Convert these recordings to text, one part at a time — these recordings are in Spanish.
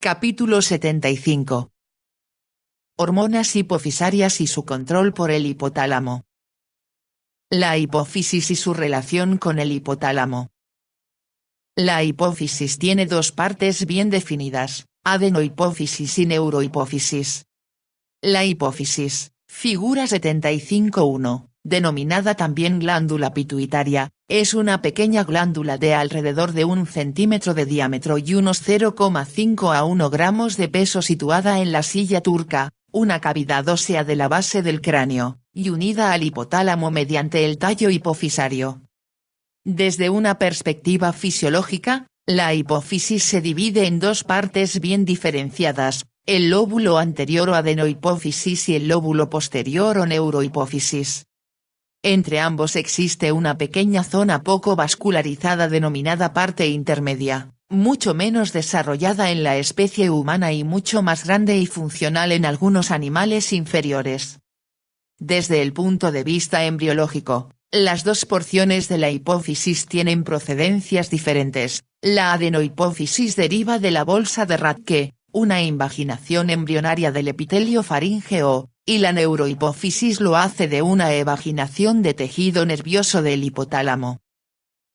Capítulo 75. Hormonas hipofisarias y su control por el hipotálamo. La hipófisis y su relación con el hipotálamo. La hipófisis tiene dos partes bien definidas, adenohipófisis y neurohipófisis. La hipófisis, figura 75.1, denominada también glándula pituitaria, es una pequeña glándula de alrededor de 1 centímetro de diámetro y unos 0,5 a 1 gramos de peso situada en la silla turca, una cavidad ósea de la base del cráneo, y unida al hipotálamo mediante el tallo hipofisario. Desde una perspectiva fisiológica, la hipófisis se divide en dos partes bien diferenciadas, el lóbulo anterior o adenohipófisis y el lóbulo posterior o neurohipófisis. Entre ambos existe una pequeña zona poco vascularizada denominada parte intermedia, mucho menos desarrollada en la especie humana y mucho más grande y funcional en algunos animales inferiores. Desde el punto de vista embriológico, las dos porciones de la hipófisis tienen procedencias diferentes. La adenohipófisis deriva de la bolsa de Rathke, una invaginación embrionaria del epitelio faríngeo, y la neurohipófisis lo hace de una evaginación de tejido nervioso del hipotálamo.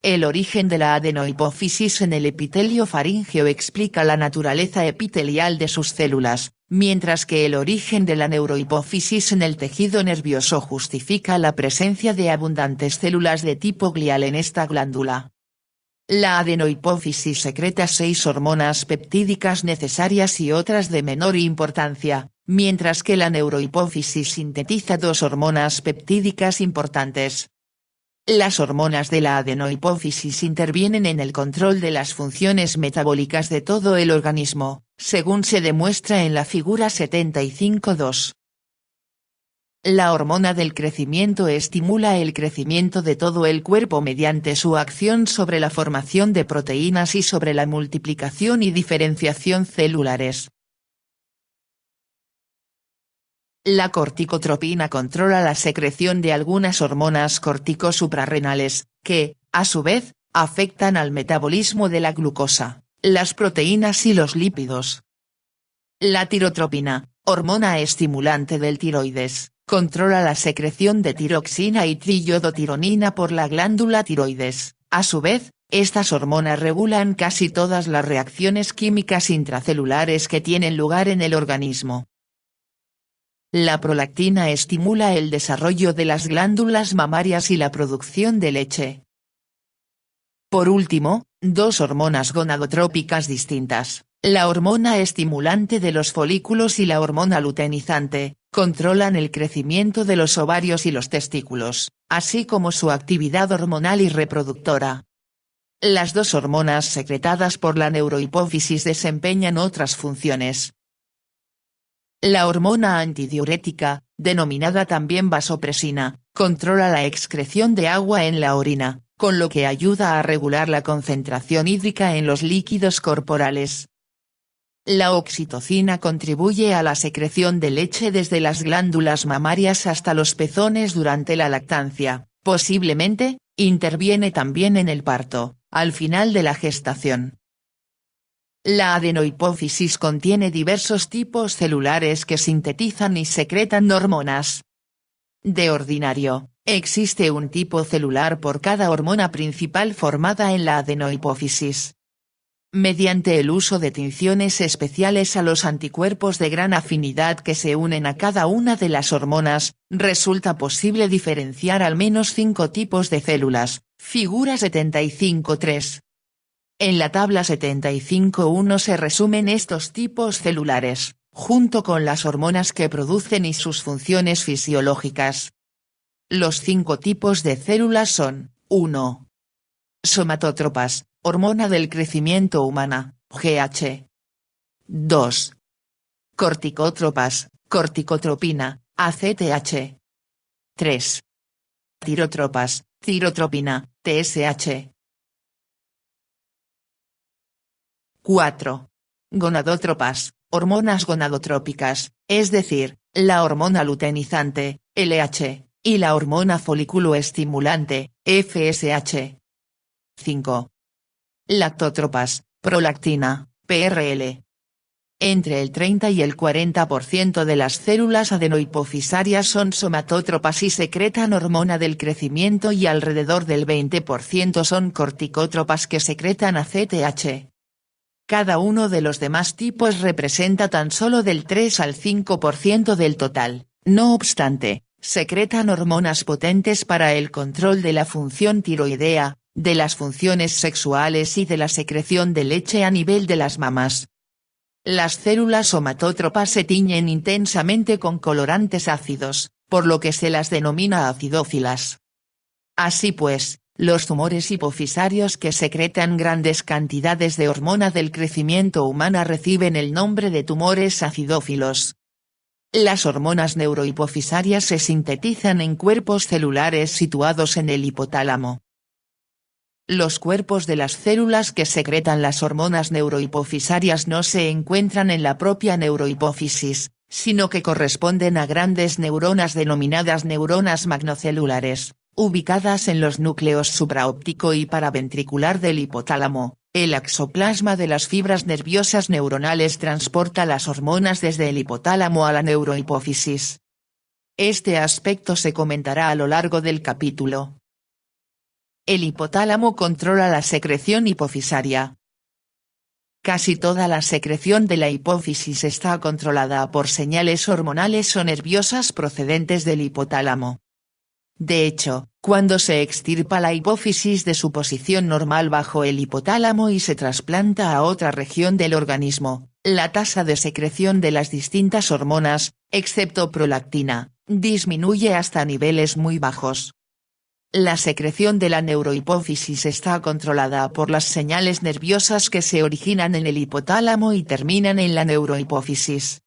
El origen de la adenohipófisis en el epitelio faríngeo explica la naturaleza epitelial de sus células, mientras que el origen de la neurohipófisis en el tejido nervioso justifica la presencia de abundantes células de tipo glial en esta glándula. La adenohipófisis secreta 6 hormonas peptídicas necesarias y otras de menor importancia, mientras que la neurohipófisis sintetiza 2 hormonas peptídicas importantes. Las hormonas de la adenohipófisis intervienen en el control de las funciones metabólicas de todo el organismo, según se demuestra en la figura 75.2. La hormona del crecimiento estimula el crecimiento de todo el cuerpo mediante su acción sobre la formación de proteínas y sobre la multiplicación y diferenciación celulares. La corticotropina controla la secreción de algunas hormonas corticosuprarrenales, que, a su vez, afectan al metabolismo de la glucosa, las proteínas y los lípidos. La tirotropina, hormona estimulante del tiroides, controla la secreción de tiroxina y triiodotironina por la glándula tiroides. A su vez, estas hormonas regulan casi todas las reacciones químicas intracelulares que tienen lugar en el organismo. La prolactina estimula el desarrollo de las glándulas mamarias y la producción de leche. Por último, 2 hormonas gonadotrópicas distintas, la hormona estimulante de los folículos y la hormona luteinizante, controlan el crecimiento de los ovarios y los testículos, así como su actividad hormonal y reproductora. Las 2 hormonas secretadas por la neurohipófisis desempeñan otras funciones. La hormona antidiurética, denominada también vasopresina, controla la excreción de agua en la orina, con lo que ayuda a regular la concentración hídrica en los líquidos corporales. La oxitocina contribuye a la secreción de leche desde las glándulas mamarias hasta los pezones durante la lactancia, posiblemente, interviene también en el parto, al final de la gestación. La adenohipófisis contiene diversos tipos celulares que sintetizan y secretan hormonas. De ordinario, existe un tipo celular por cada hormona principal formada en la adenohipófisis. Mediante el uso de tinciones especiales a los anticuerpos de gran afinidad que se unen a cada una de las hormonas, resulta posible diferenciar al menos 5 tipos de células, figura 75.3. En la tabla 75.1 se resumen estos tipos celulares, junto con las hormonas que producen y sus funciones fisiológicas. Los 5 tipos de células son: 1. Somatótropas, hormona del crecimiento humana, GH. 2. Corticótropas, corticotropina, ACTH. 3. Tirotropas, tirotropina, TSH. 4. Gonadótropas, hormonas gonadotrópicas, es decir, la hormona luteinizante, LH, y la hormona folículo-estimulante, FSH. 5. Lactótropas, prolactina, PRL. Entre el 30 y el 40% de las células adenohipofisarias son somatótropas y secretan hormona del crecimiento y alrededor del 20% son corticótropas que secretan ACTH. Cada uno de los demás tipos representa tan solo del 3 al 5% del total, no obstante, secretan hormonas potentes para el control de la función tiroidea, de las funciones sexuales y de la secreción de leche a nivel de las mamas. Las células somatótropas se tiñen intensamente con colorantes ácidos, por lo que se las denomina acidófilas. Así pues, los tumores hipofisarios que secretan grandes cantidades de hormona del crecimiento humana reciben el nombre de tumores acidófilos. Las hormonas neurohipofisarias se sintetizan en cuerpos celulares situados en el hipotálamo. Los cuerpos de las células que secretan las hormonas neurohipofisarias no se encuentran en la propia neurohipófisis, sino que corresponden a grandes neuronas denominadas neuronas magnocelulares, ubicadas en los núcleos supraóptico y paraventricular del hipotálamo. El axoplasma de las fibras nerviosas neuronales transporta las hormonas desde el hipotálamo a la neurohipófisis. Este aspecto se comentará a lo largo del capítulo. El hipotálamo controla la secreción hipofisaria. Casi toda la secreción de la hipófisis está controlada por señales hormonales o nerviosas procedentes del hipotálamo. De hecho, cuando se extirpa la hipófisis de su posición normal bajo el hipotálamo y se trasplanta a otra región del organismo, la tasa de secreción de las distintas hormonas, excepto prolactina, disminuye hasta niveles muy bajos. La secreción de la neurohipófisis está controlada por las señales nerviosas que se originan en el hipotálamo y terminan en la neurohipófisis.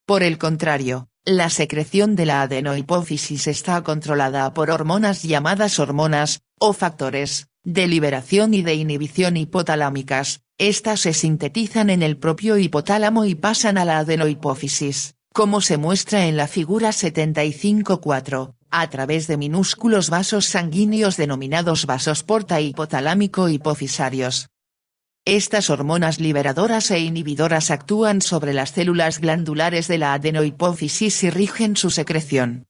Por el contrario, la secreción de la adenohipófisis está controlada por hormonas llamadas hormonas, o factores, de liberación y de inhibición hipotalámicas. Estas se sintetizan en el propio hipotálamo y pasan a la adenohipófisis, como se muestra en la figura 75.4. A través de minúsculos vasos sanguíneos denominados vasos porta hipotalámico-hipofisarios. Estas hormonas liberadoras e inhibidoras actúan sobre las células glandulares de la adenohipófisis y rigen su secreción.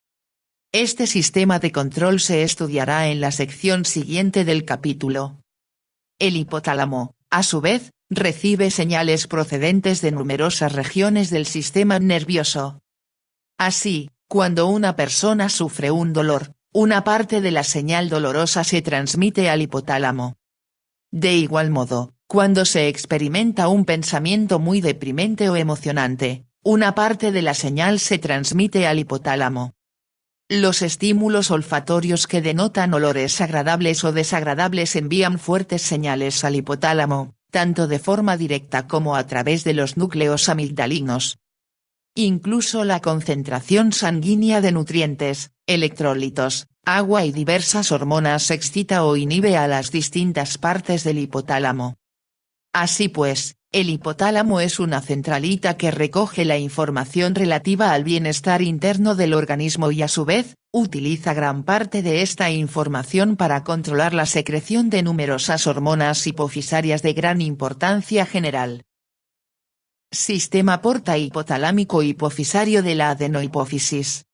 Este sistema de control se estudiará en la sección siguiente del capítulo. El hipotálamo, a su vez, recibe señales procedentes de numerosas regiones del sistema nervioso. Así, cuando una persona sufre un dolor, una parte de la señal dolorosa se transmite al hipotálamo. De igual modo, cuando se experimenta un pensamiento muy deprimente o emocionante, una parte de la señal se transmite al hipotálamo. Los estímulos olfatorios que denotan olores agradables o desagradables envían fuertes señales al hipotálamo, tanto de forma directa como a través de los núcleos amigdalinos. Incluso la concentración sanguínea de nutrientes, electrolitos, agua y diversas hormonas excita o inhibe a las distintas partes del hipotálamo. Así pues, el hipotálamo es una centralita que recoge la información relativa al bienestar interno del organismo y a su vez, utiliza gran parte de esta información para controlar la secreción de numerosas hormonas hipofisarias de gran importancia general. Sistema porta hipotalámico hipofisario de la adenohipófisis.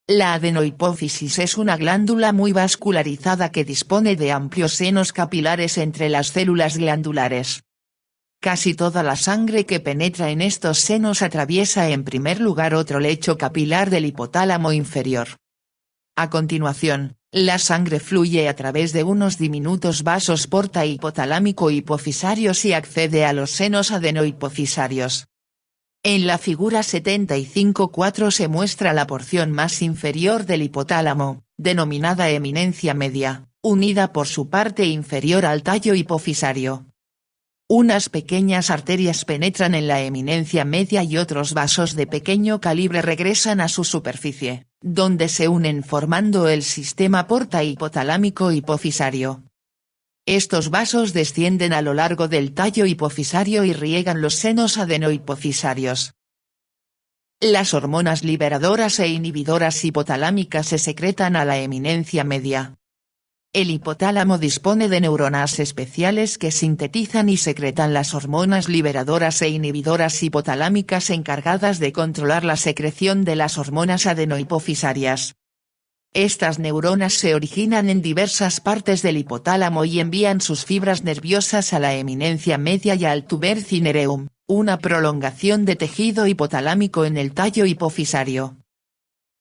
La adenohipófisis es una glándula muy vascularizada que dispone de amplios senos capilares entre las células glandulares. Casi toda la sangre que penetra en estos senos atraviesa en primer lugar otro lecho capilar del hipotálamo inferior. A continuación, la sangre fluye a través de unos diminutos vasos porta hipotalámico-hipofisarios y accede a los senos adenohipofisarios. En la figura 75.4 se muestra la porción más inferior del hipotálamo, denominada eminencia media, unida por su parte inferior al tallo hipofisario. Unas pequeñas arterias penetran en la eminencia media y otros vasos de pequeño calibre regresan a su superficie, donde se unen formando el sistema porta hipotalámico hipofisario. Estos vasos descienden a lo largo del tallo hipofisario y riegan los senos adenohipofisarios. Las hormonas liberadoras e inhibidoras hipotalámicas se secretan a la eminencia media. El hipotálamo dispone de neuronas especiales que sintetizan y secretan las hormonas liberadoras e inhibidoras hipotalámicas encargadas de controlar la secreción de las hormonas adenohipofisarias. Estas neuronas se originan en diversas partes del hipotálamo y envían sus fibras nerviosas a la eminencia media y al tuber cinereum, una prolongación de tejido hipotalámico en el tallo hipofisario.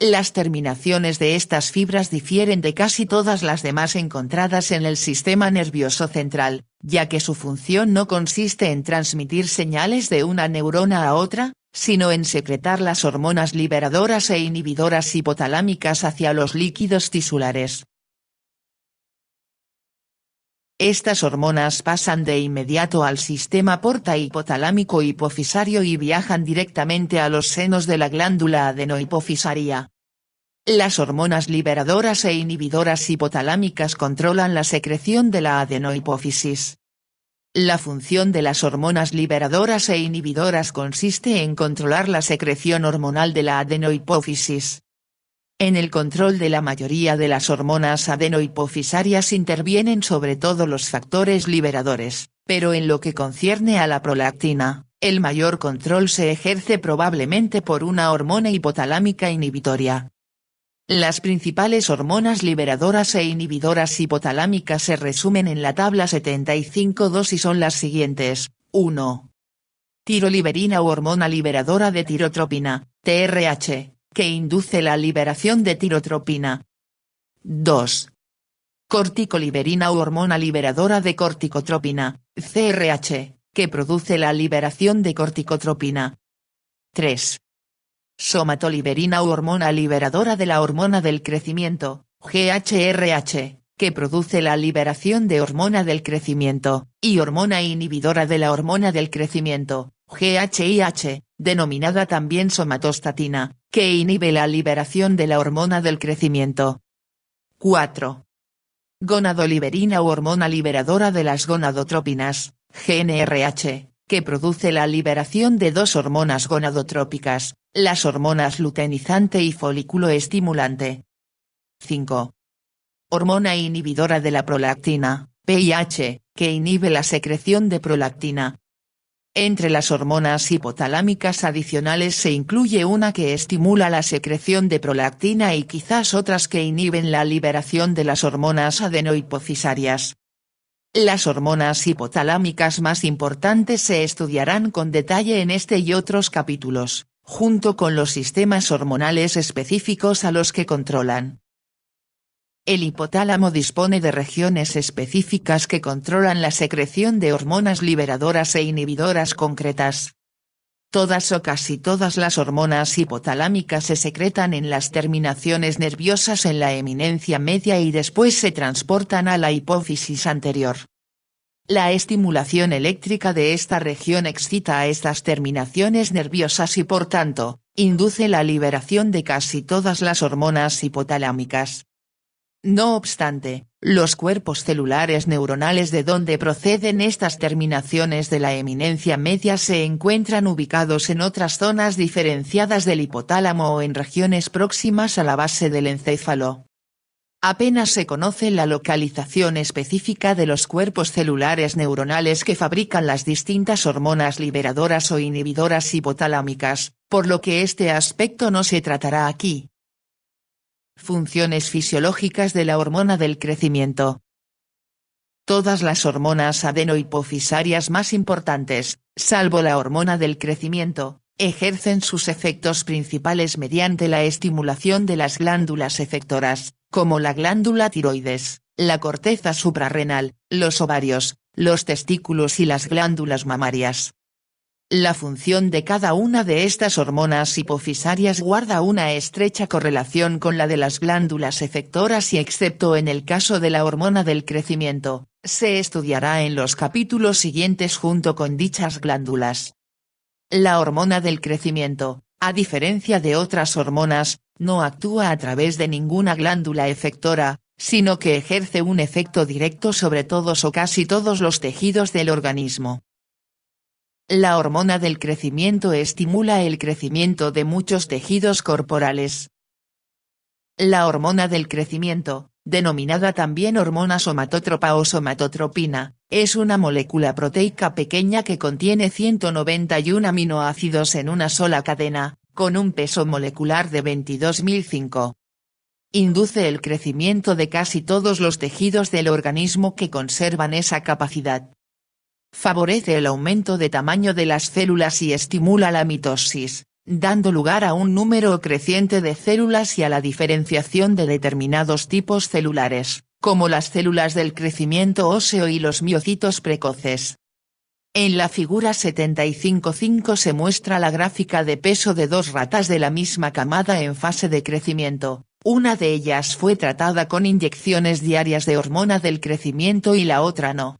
Las terminaciones de estas fibras difieren de casi todas las demás encontradas en el sistema nervioso central, ya que su función no consiste en transmitir señales de una neurona a otra, sino en secretar las hormonas liberadoras e inhibidoras hipotalámicas hacia los líquidos tisulares. Estas hormonas pasan de inmediato al sistema porta hipotalámico hipofisario y viajan directamente a los senos de la glándula adenohipofisaria. Las hormonas liberadoras e inhibidoras hipotalámicas controlan la secreción de la adenohipófisis. La función de las hormonas liberadoras e inhibidoras consiste en controlar la secreción hormonal de la adenohipófisis. En el control de la mayoría de las hormonas adenohipofisarias intervienen sobre todo los factores liberadores, pero en lo que concierne a la prolactina, el mayor control se ejerce probablemente por una hormona hipotalámica inhibitoria. Las principales hormonas liberadoras e inhibidoras hipotalámicas se resumen en la tabla 75.2 y son las siguientes: 1. Tiroliberina u hormona liberadora de tirotropina, TRH, que induce la liberación de tirotropina. 2. Corticoliberina u hormona liberadora de corticotropina, CRH, que produce la liberación de corticotropina. 3. Somatoliberina u hormona liberadora de la hormona del crecimiento, GHRH, que produce la liberación de hormona del crecimiento, y hormona inhibidora de la hormona del crecimiento, GHIH, denominada también somatostatina, que inhibe la liberación de la hormona del crecimiento. 4. Gonadoliberina u hormona liberadora de las gonadotropinas, GnRH, que produce la liberación de dos hormonas gonadotrópicas, las hormonas luteinizante y folículo estimulante. 5. Hormona inhibidora de la prolactina, PIH, que inhibe la secreción de prolactina. Entre las hormonas hipotalámicas adicionales se incluye una que estimula la secreción de prolactina y quizás otras que inhiben la liberación de las hormonas adenohipofisarias. Las hormonas hipotalámicas más importantes se estudiarán con detalle en este y otros capítulos, junto con los sistemas hormonales específicos a los que controlan. El hipotálamo dispone de regiones específicas que controlan la secreción de hormonas liberadoras e inhibidoras concretas. Todas o casi todas las hormonas hipotalámicas se secretan en las terminaciones nerviosas en la eminencia media y después se transportan a la hipófisis anterior. La estimulación eléctrica de esta región excita a estas terminaciones nerviosas y por tanto, induce la liberación de casi todas las hormonas hipotalámicas. No obstante, los cuerpos celulares neuronales de donde proceden estas terminaciones de la eminencia media se encuentran ubicados en otras zonas diferenciadas del hipotálamo o en regiones próximas a la base del encéfalo. Apenas se conoce la localización específica de los cuerpos celulares neuronales que fabrican las distintas hormonas liberadoras o inhibidoras hipotalámicas, por lo que este aspecto no se tratará aquí. Funciones fisiológicas de la hormona del crecimiento. Todas las hormonas adenohipofisarias más importantes, salvo la hormona del crecimiento, ejercen sus efectos principales mediante la estimulación de las glándulas efectoras, como la glándula tiroides, la corteza suprarrenal, los ovarios, los testículos y las glándulas mamarias. La función de cada una de estas hormonas hipofisarias guarda una estrecha correlación con la de las glándulas efectoras y excepto en el caso de la hormona del crecimiento, se estudiará en los capítulos siguientes junto con dichas glándulas. La hormona del crecimiento, a diferencia de otras hormonas, no actúa a través de ninguna glándula efectora, sino que ejerce un efecto directo sobre todos o casi todos los tejidos del organismo. La hormona del crecimiento estimula el crecimiento de muchos tejidos corporales. La hormona del crecimiento, denominada también hormona somatótropa o somatotropina, es una molécula proteica pequeña que contiene 191 aminoácidos en una sola cadena, con un peso molecular de 22.005. Induce el crecimiento de casi todos los tejidos del organismo que conservan esa capacidad. Favorece el aumento de tamaño de las células y estimula la mitosis, dando lugar a un número creciente de células y a la diferenciación de determinados tipos celulares, como las células del crecimiento óseo y los miocitos precoces. En la figura 75.5 se muestra la gráfica de peso de dos ratas de la misma camada en fase de crecimiento. Una de ellas fue tratada con inyecciones diarias de hormona del crecimiento y la otra no.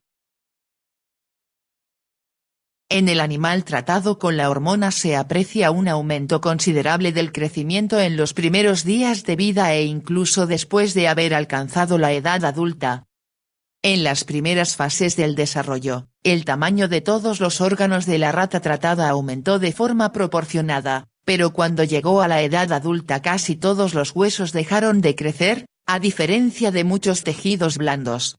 En el animal tratado con la hormona se aprecia un aumento considerable del crecimiento en los primeros días de vida e incluso después de haber alcanzado la edad adulta. En las primeras fases del desarrollo, el tamaño de todos los órganos de la rata tratada aumentó de forma proporcionada, pero cuando llegó a la edad adulta casi todos los huesos dejaron de crecer, a diferencia de muchos tejidos blandos.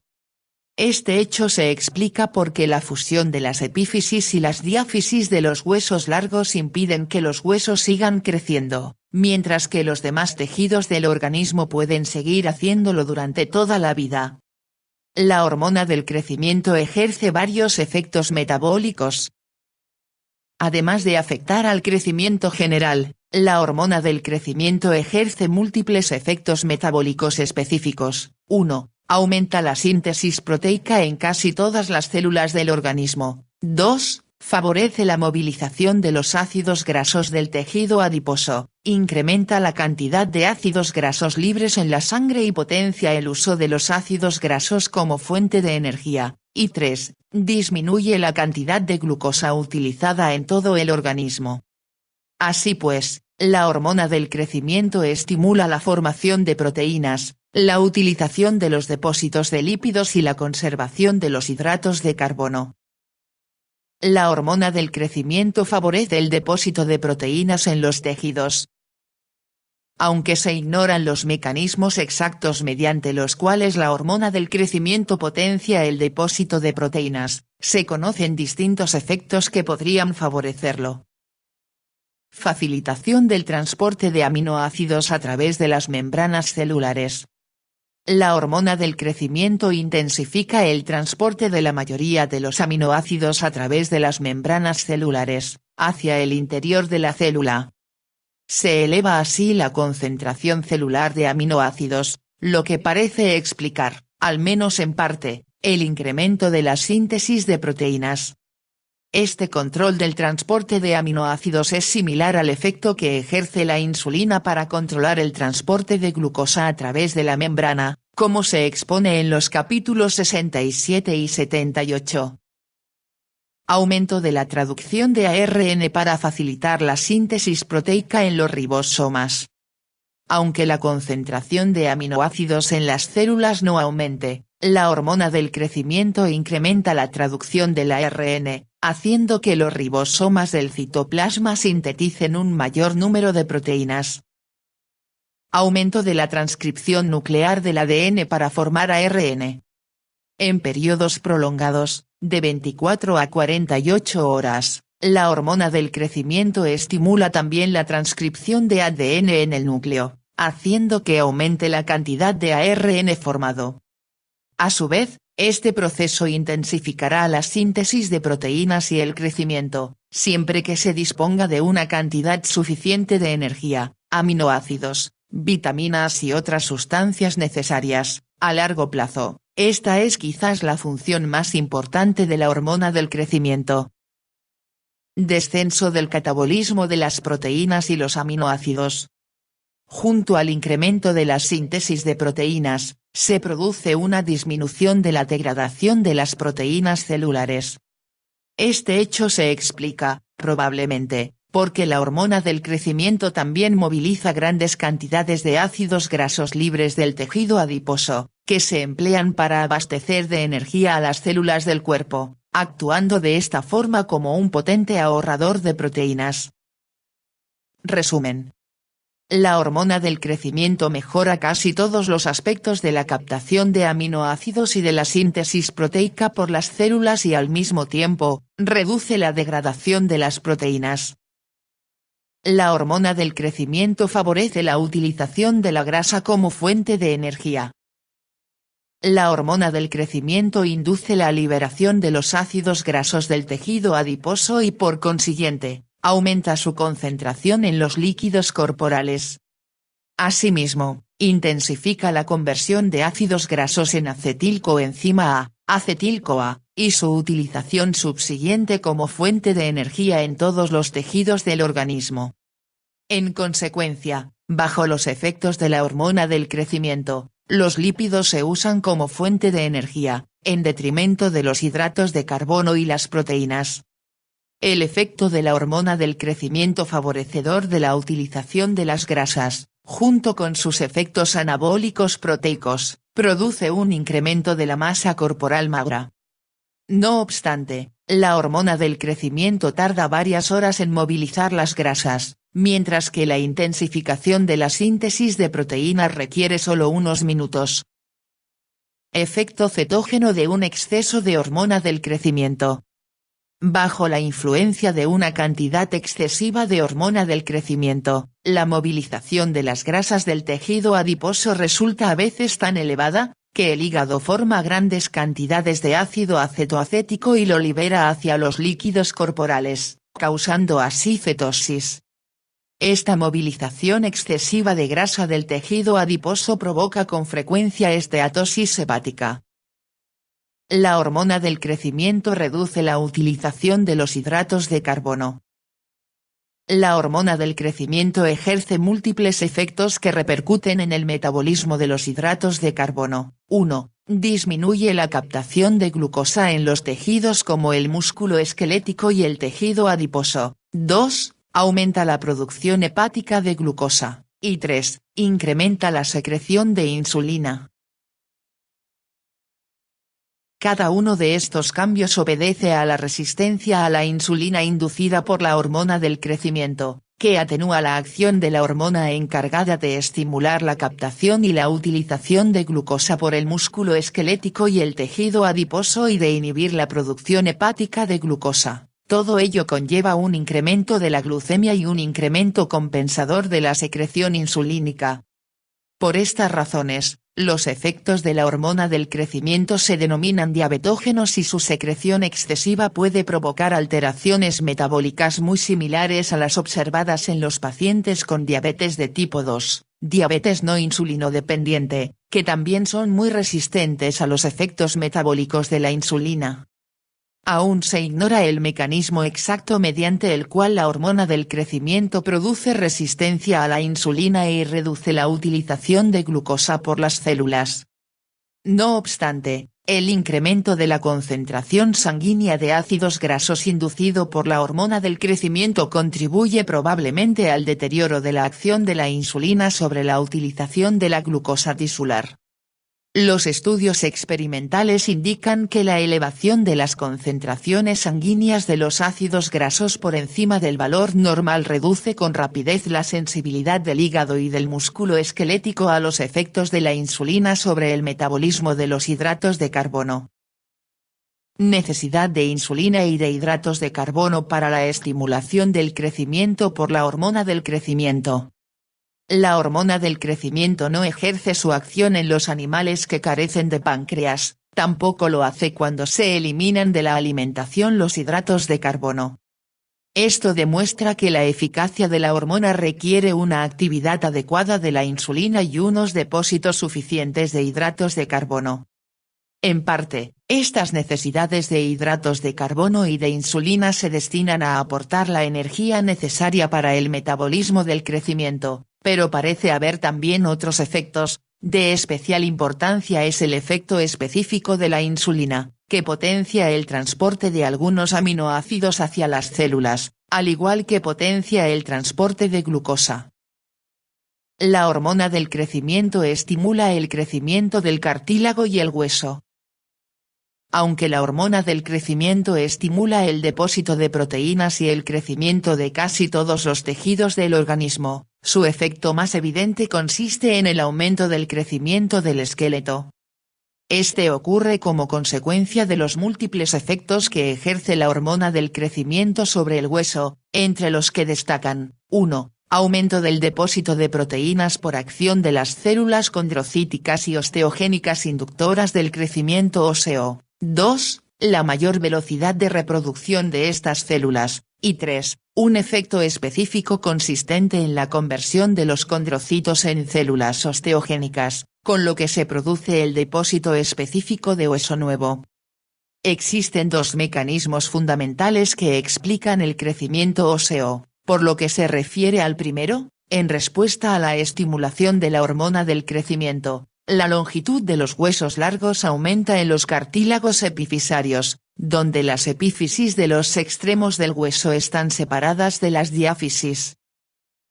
Este hecho se explica porque la fusión de las epífisis y las diáfisis de los huesos largos impiden que los huesos sigan creciendo, mientras que los demás tejidos del organismo pueden seguir haciéndolo durante toda la vida. La hormona del crecimiento ejerce varios efectos metabólicos. Además de afectar al crecimiento general, la hormona del crecimiento ejerce múltiples efectos metabólicos específicos. 1. Aumenta la síntesis proteica en casi todas las células del organismo. 2. Favorece la movilización de los ácidos grasos del tejido adiposo, incrementa la cantidad de ácidos grasos libres en la sangre y potencia el uso de los ácidos grasos como fuente de energía. Y 3. Disminuye la cantidad de glucosa utilizada en todo el organismo. Así pues, la hormona del crecimiento estimula la formación de proteínas, la utilización de los depósitos de lípidos y la conservación de los hidratos de carbono. La hormona del crecimiento favorece el depósito de proteínas en los tejidos. Aunque se ignoran los mecanismos exactos mediante los cuales la hormona del crecimiento potencia el depósito de proteínas, se conocen distintos efectos que podrían favorecerlo. Facilitación del transporte de aminoácidos a través de las membranas celulares. La hormona del crecimiento intensifica el transporte de la mayoría de los aminoácidos a través de las membranas celulares, hacia el interior de la célula. Se eleva así la concentración celular de aminoácidos, lo que parece explicar, al menos en parte, el incremento de la síntesis de proteínas. Este control del transporte de aminoácidos es similar al efecto que ejerce la insulina para controlar el transporte de glucosa a través de la membrana, como se expone en los capítulos 67 y 78. Aumento de la traducción de ARN para facilitar la síntesis proteica en los ribosomas. Aunque la concentración de aminoácidos en las células no aumente, la hormona del crecimiento incrementa la traducción del ARN, haciendo que los ribosomas del citoplasma sinteticen un mayor número de proteínas. Aumento de la transcripción nuclear del ADN para formar ARN. En periodos prolongados, de 24 a 48 horas, la hormona del crecimiento estimula también la transcripción de ADN en el núcleo, haciendo que aumente la cantidad de ARN formado. A su vez, este proceso intensificará la síntesis de proteínas y el crecimiento, siempre que se disponga de una cantidad suficiente de energía, aminoácidos, vitaminas y otras sustancias necesarias. A largo plazo, esta es quizás la función más importante de la hormona del crecimiento. Descenso del catabolismo de las proteínas y los aminoácidos. Junto al incremento de la síntesis de proteínas, se produce una disminución de la degradación de las proteínas celulares. Este hecho se explica, probablemente, porque la hormona del crecimiento también moviliza grandes cantidades de ácidos grasos libres del tejido adiposo, que se emplean para abastecer de energía a las células del cuerpo, actuando de esta forma como un potente ahorrador de proteínas. Resumen. La hormona del crecimiento mejora casi todos los aspectos de la captación de aminoácidos y de la síntesis proteica por las células y al mismo tiempo, reduce la degradación de las proteínas. La hormona del crecimiento favorece la utilización de la grasa como fuente de energía. La hormona del crecimiento induce la liberación de los ácidos grasos del tejido adiposo y por consiguiente, aumenta su concentración en los líquidos corporales. Asimismo, intensifica la conversión de ácidos grasos en acetilcoenzima A, acetil-CoA, y su utilización subsiguiente como fuente de energía en todos los tejidos del organismo. En consecuencia, bajo los efectos de la hormona del crecimiento, los lípidos se usan como fuente de energía, en detrimento de los hidratos de carbono y las proteínas. El efecto de la hormona del crecimiento favorecedor de la utilización de las grasas, junto con sus efectos anabólicos proteicos, produce un incremento de la masa corporal magra. No obstante, la hormona del crecimiento tarda varias horas en movilizar las grasas, mientras que la intensificación de la síntesis de proteínas requiere solo unos minutos. Efecto cetógeno de un exceso de hormona del crecimiento. Bajo la influencia de una cantidad excesiva de hormona del crecimiento, la movilización de las grasas del tejido adiposo resulta a veces tan elevada, que el hígado forma grandes cantidades de ácido acetoacético y lo libera hacia los líquidos corporales, causando así cetosis. Esta movilización excesiva de grasa del tejido adiposo provoca con frecuencia esteatosis hepática. La hormona del crecimiento reduce la utilización de los hidratos de carbono. La hormona del crecimiento ejerce múltiples efectos que repercuten en el metabolismo de los hidratos de carbono. 1. Disminuye la captación de glucosa en los tejidos como el músculo esquelético y el tejido adiposo. 2. Aumenta la producción hepática de glucosa. Y 3. Incrementa la secreción de insulina. Cada uno de estos cambios obedece a la resistencia a la insulina inducida por la hormona del crecimiento, que atenúa la acción de la hormona encargada de estimular la captación y la utilización de glucosa por el músculo esquelético y el tejido adiposo y de inhibir la producción hepática de glucosa. Todo ello conlleva un incremento de la glucemia y un incremento compensador de la secreción insulínica. Por estas razones, los efectos de la hormona del crecimiento se denominan diabetógenos y su secreción excesiva puede provocar alteraciones metabólicas muy similares a las observadas en los pacientes con diabetes de tipo 2, diabetes no insulinodependiente, que también son muy resistentes a los efectos metabólicos de la insulina. Aún se ignora el mecanismo exacto mediante el cual la hormona del crecimiento produce resistencia a la insulina y reduce la utilización de glucosa por las células. No obstante, el incremento de la concentración sanguínea de ácidos grasos inducido por la hormona del crecimiento contribuye probablemente al deterioro de la acción de la insulina sobre la utilización de la glucosa tisular. Los estudios experimentales indican que la elevación de las concentraciones sanguíneas de los ácidos grasos por encima del valor normal reduce con rapidez la sensibilidad del hígado y del músculo esquelético a los efectos de la insulina sobre el metabolismo de los hidratos de carbono. Necesidad de insulina y de hidratos de carbono para la estimulación del crecimiento por la hormona del crecimiento. La hormona del crecimiento no ejerce su acción en los animales que carecen de páncreas, tampoco lo hace cuando se eliminan de la alimentación los hidratos de carbono. Esto demuestra que la eficacia de la hormona requiere una actividad adecuada de la insulina y unos depósitos suficientes de hidratos de carbono. En parte, estas necesidades de hidratos de carbono y de insulina se destinan a aportar la energía necesaria para el metabolismo del crecimiento, pero parece haber también otros efectos. De especial importancia es el efecto específico de la insulina, que potencia el transporte de algunos aminoácidos hacia las células, al igual que potencia el transporte de glucosa. La hormona del crecimiento estimula el crecimiento del cartílago y el hueso. Aunque la hormona del crecimiento estimula el depósito de proteínas y el crecimiento de casi todos los tejidos del organismo, su efecto más evidente consiste en el aumento del crecimiento del esqueleto. Este ocurre como consecuencia de los múltiples efectos que ejerce la hormona del crecimiento sobre el hueso, entre los que destacan: 1. Aumento del depósito de proteínas por acción de las células condrocíticas y osteogénicas inductoras del crecimiento óseo. 2. La mayor velocidad de reproducción de estas células. Y 3. Un efecto específico consistente en la conversión de los condrocitos en células osteogénicas, con lo que se produce el depósito específico de hueso nuevo. Existen dos mecanismos fundamentales que explican el crecimiento óseo. Por lo que se refiere al primero, en respuesta a la estimulación de la hormona del crecimiento, la longitud de los huesos largos aumenta en los cartílagos epifisarios, donde las epífisis de los extremos del hueso están separadas de las diáfisis.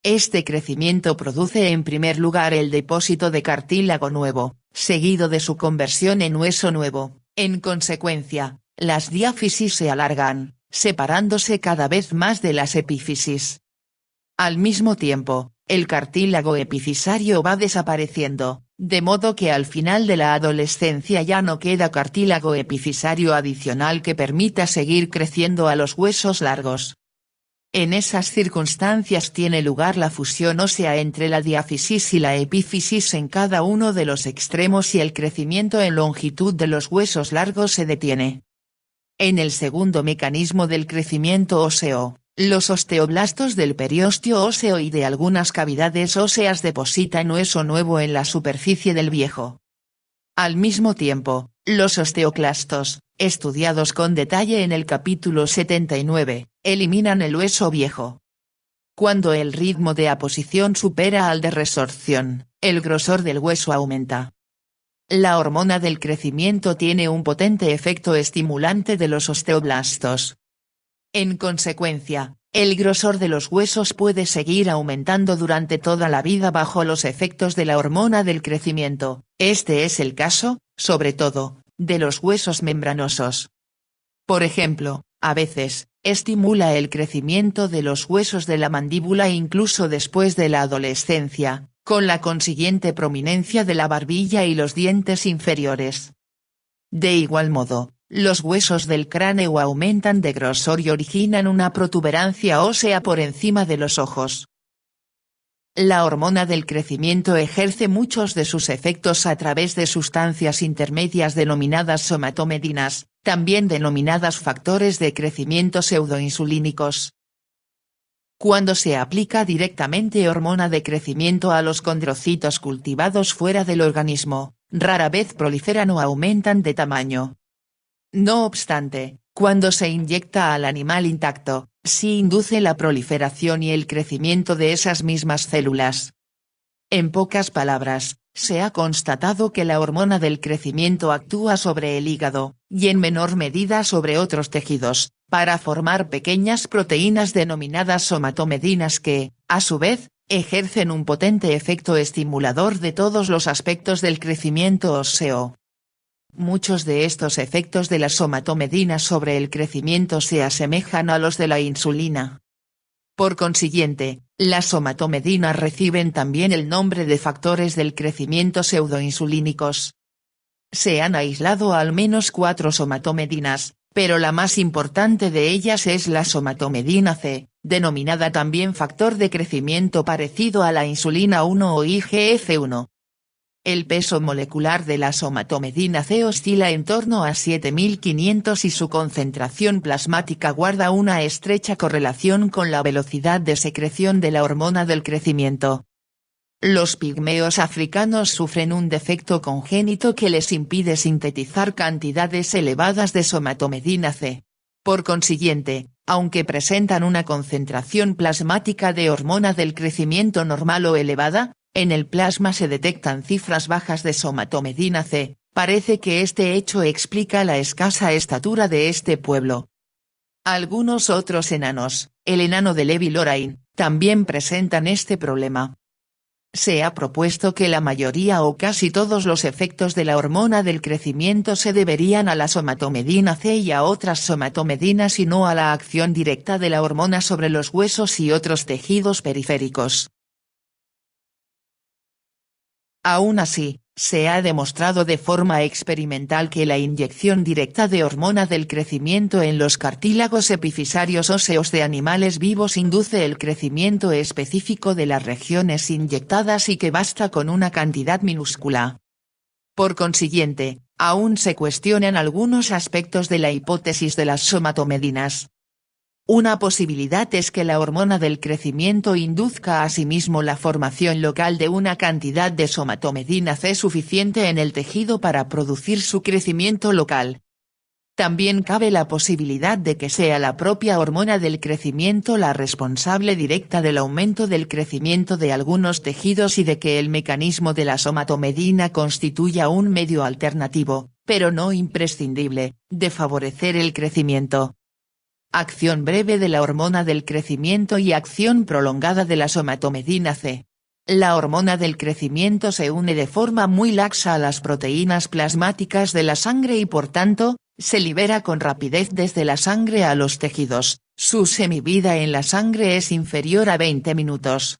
Este crecimiento produce en primer lugar el depósito de cartílago nuevo, seguido de su conversión en hueso nuevo. En consecuencia, las diáfisis se alargan, separándose cada vez más de las epífisis. Al mismo tiempo, el cartílago epifisario va desapareciendo, de modo que al final de la adolescencia ya no queda cartílago epifisario adicional que permita seguir creciendo a los huesos largos. En esas circunstancias tiene lugar la fusión ósea entre la diáfisis y la epífisis en cada uno de los extremos y el crecimiento en longitud de los huesos largos se detiene. En el segundo mecanismo del crecimiento óseo, los osteoblastos del periósteo óseo y de algunas cavidades óseas depositan hueso nuevo en la superficie del viejo. Al mismo tiempo, los osteoclastos, estudiados con detalle en el capítulo 79, eliminan el hueso viejo. Cuando el ritmo de aposición supera al de resorción, el grosor del hueso aumenta. La hormona del crecimiento tiene un potente efecto estimulante de los osteoblastos. En consecuencia, el grosor de los huesos puede seguir aumentando durante toda la vida bajo los efectos de la hormona del crecimiento. Este es el caso, sobre todo, de los huesos membranosos. Por ejemplo, a veces, estimula el crecimiento de los huesos de la mandíbula incluso después de la adolescencia, con la consiguiente prominencia de la barbilla y los dientes inferiores. De igual modo, los huesos del cráneo aumentan de grosor y originan una protuberancia ósea por encima de los ojos. La hormona del crecimiento ejerce muchos de sus efectos a través de sustancias intermedias denominadas somatomedinas, también denominadas factores de crecimiento pseudoinsulínicos. Cuando se aplica directamente hormona de crecimiento a los condrocitos cultivados fuera del organismo, rara vez proliferan o aumentan de tamaño. No obstante, cuando se inyecta al animal intacto, sí induce la proliferación y el crecimiento de esas mismas células. En pocas palabras, se ha constatado que la hormona del crecimiento actúa sobre el hígado, y en menor medida sobre otros tejidos, para formar pequeñas proteínas denominadas somatomedinas que, a su vez, ejercen un potente efecto estimulador de todos los aspectos del crecimiento óseo. Muchos de estos efectos de la somatomedina sobre el crecimiento se asemejan a los de la insulina. Por consiguiente, las somatomedinas reciben también el nombre de factores del crecimiento pseudoinsulínicos. Se han aislado al menos 4 somatomedinas, pero la más importante de ellas es la somatomedina C, denominada también factor de crecimiento parecido a la insulina 1 o IGF-1. El peso molecular de la somatomedina C oscila en torno a 7500 y su concentración plasmática guarda una estrecha correlación con la velocidad de secreción de la hormona del crecimiento. Los pigmeos africanos sufren un defecto congénito que les impide sintetizar cantidades elevadas de somatomedina C. Por consiguiente, aunque presentan una concentración plasmática de hormona del crecimiento normal o elevada, en el plasma se detectan cifras bajas de somatomedina C, parece que este hecho explica la escasa estatura de este pueblo. Algunos otros enanos, el enano de Levi-Lorain, también presentan este problema. Se ha propuesto que la mayoría o casi todos los efectos de la hormona del crecimiento se deberían a la somatomedina C y a otras somatomedinas y no a la acción directa de la hormona sobre los huesos y otros tejidos periféricos. Aún así, se ha demostrado de forma experimental que la inyección directa de hormona del crecimiento en los cartílagos epifisarios óseos de animales vivos induce el crecimiento específico de las regiones inyectadas y que basta con una cantidad minúscula. Por consiguiente, aún se cuestionan algunos aspectos de la hipótesis de las somatomedinas. Una posibilidad es que la hormona del crecimiento induzca asimismo la formación local de una cantidad de somatomedina C suficiente en el tejido para producir su crecimiento local. También cabe la posibilidad de que sea la propia hormona del crecimiento la responsable directa del aumento del crecimiento de algunos tejidos y de que el mecanismo de la somatomedina constituya un medio alternativo, pero no imprescindible, de favorecer el crecimiento. Acción breve de la hormona del crecimiento y acción prolongada de la somatomedina C. La hormona del crecimiento se une de forma muy laxa a las proteínas plasmáticas de la sangre y por tanto, se libera con rapidez desde la sangre a los tejidos, su semivida en la sangre es inferior a 20 minutos.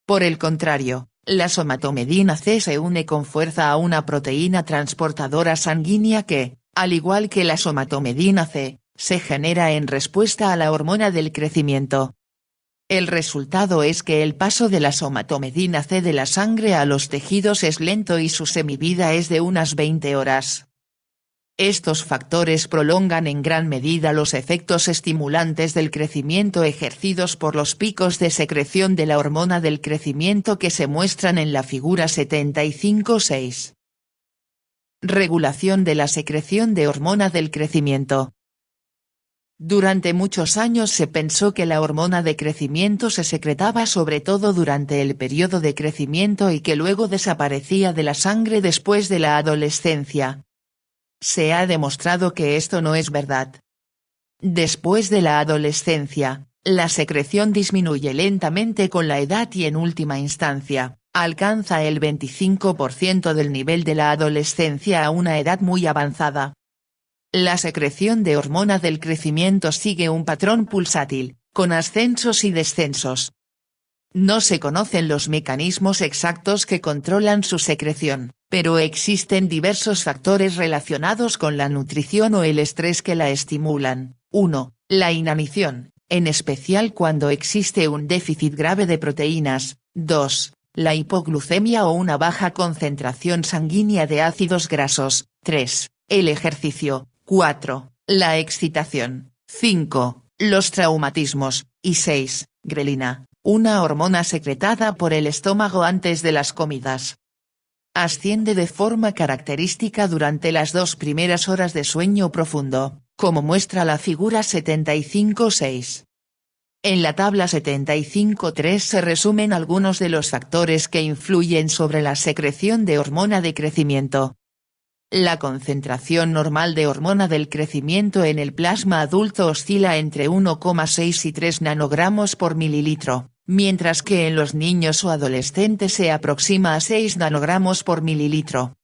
Por el contrario, la somatomedina C se une con fuerza a una proteína transportadora sanguínea que, al igual que la somatomedina C, se genera en respuesta a la hormona del crecimiento. El resultado es que el paso de la somatomedina C de la sangre a los tejidos es lento y su semivida es de unas 20 horas. Estos factores prolongan en gran medida los efectos estimulantes del crecimiento ejercidos por los picos de secreción de la hormona del crecimiento que se muestran en la figura 75.6. Regulación de la secreción de hormona del crecimiento. Durante muchos años se pensó que la hormona de crecimiento se secretaba sobre todo durante el periodo de crecimiento y que luego desaparecía de la sangre después de la adolescencia. Se ha demostrado que esto no es verdad. Después de la adolescencia, la secreción disminuye lentamente con la edad y en última instancia, alcanza el 25% del nivel de la adolescencia a una edad muy avanzada. La secreción de hormona del crecimiento sigue un patrón pulsátil, con ascensos y descensos. No se conocen los mecanismos exactos que controlan su secreción, pero existen diversos factores relacionados con la nutrición o el estrés que la estimulan. 1. La inanición, en especial cuando existe un déficit grave de proteínas. 2. La hipoglucemia o una baja concentración sanguínea de ácidos grasos. 3. El ejercicio. 4. La excitación. 5. Los traumatismos. Y 6. Grelina, una hormona secretada por el estómago antes de las comidas. Asciende de forma característica durante las 2 primeras horas de sueño profundo, como muestra la figura 75.6. En la tabla 75.3 se resumen algunos de los factores que influyen sobre la secreción de hormona de crecimiento. La concentración normal de hormona del crecimiento en el plasma adulto oscila entre 1,6 y 3 nanogramos por mililitro, mientras que en los niños o adolescentes se aproxima a 6 nanogramos por mililitro.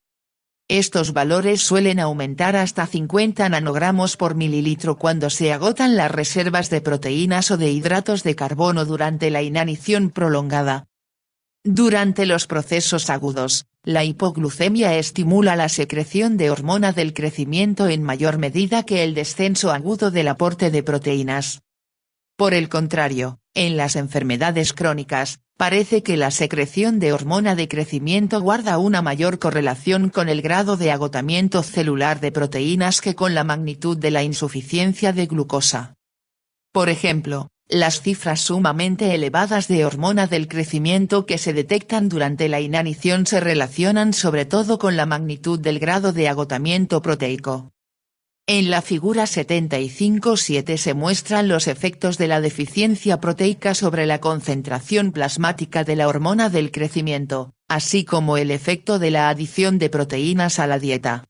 Estos valores suelen aumentar hasta 50 nanogramos por mililitro cuando se agotan las reservas de proteínas o de hidratos de carbono durante la inanición prolongada. Durante los procesos agudos, la hipoglucemia estimula la secreción de hormona del crecimiento en mayor medida que el descenso agudo del aporte de proteínas. Por el contrario, en las enfermedades crónicas, parece que la secreción de hormona de crecimiento guarda una mayor correlación con el grado de agotamiento celular de proteínas que con la magnitud de la insuficiencia de glucosa. Por ejemplo, las cifras sumamente elevadas de hormona del crecimiento que se detectan durante la inanición se relacionan sobre todo con la magnitud del grado de agotamiento proteico. En la figura 75.7 se muestran los efectos de la deficiencia proteica sobre la concentración plasmática de la hormona del crecimiento, así como el efecto de la adición de proteínas a la dieta.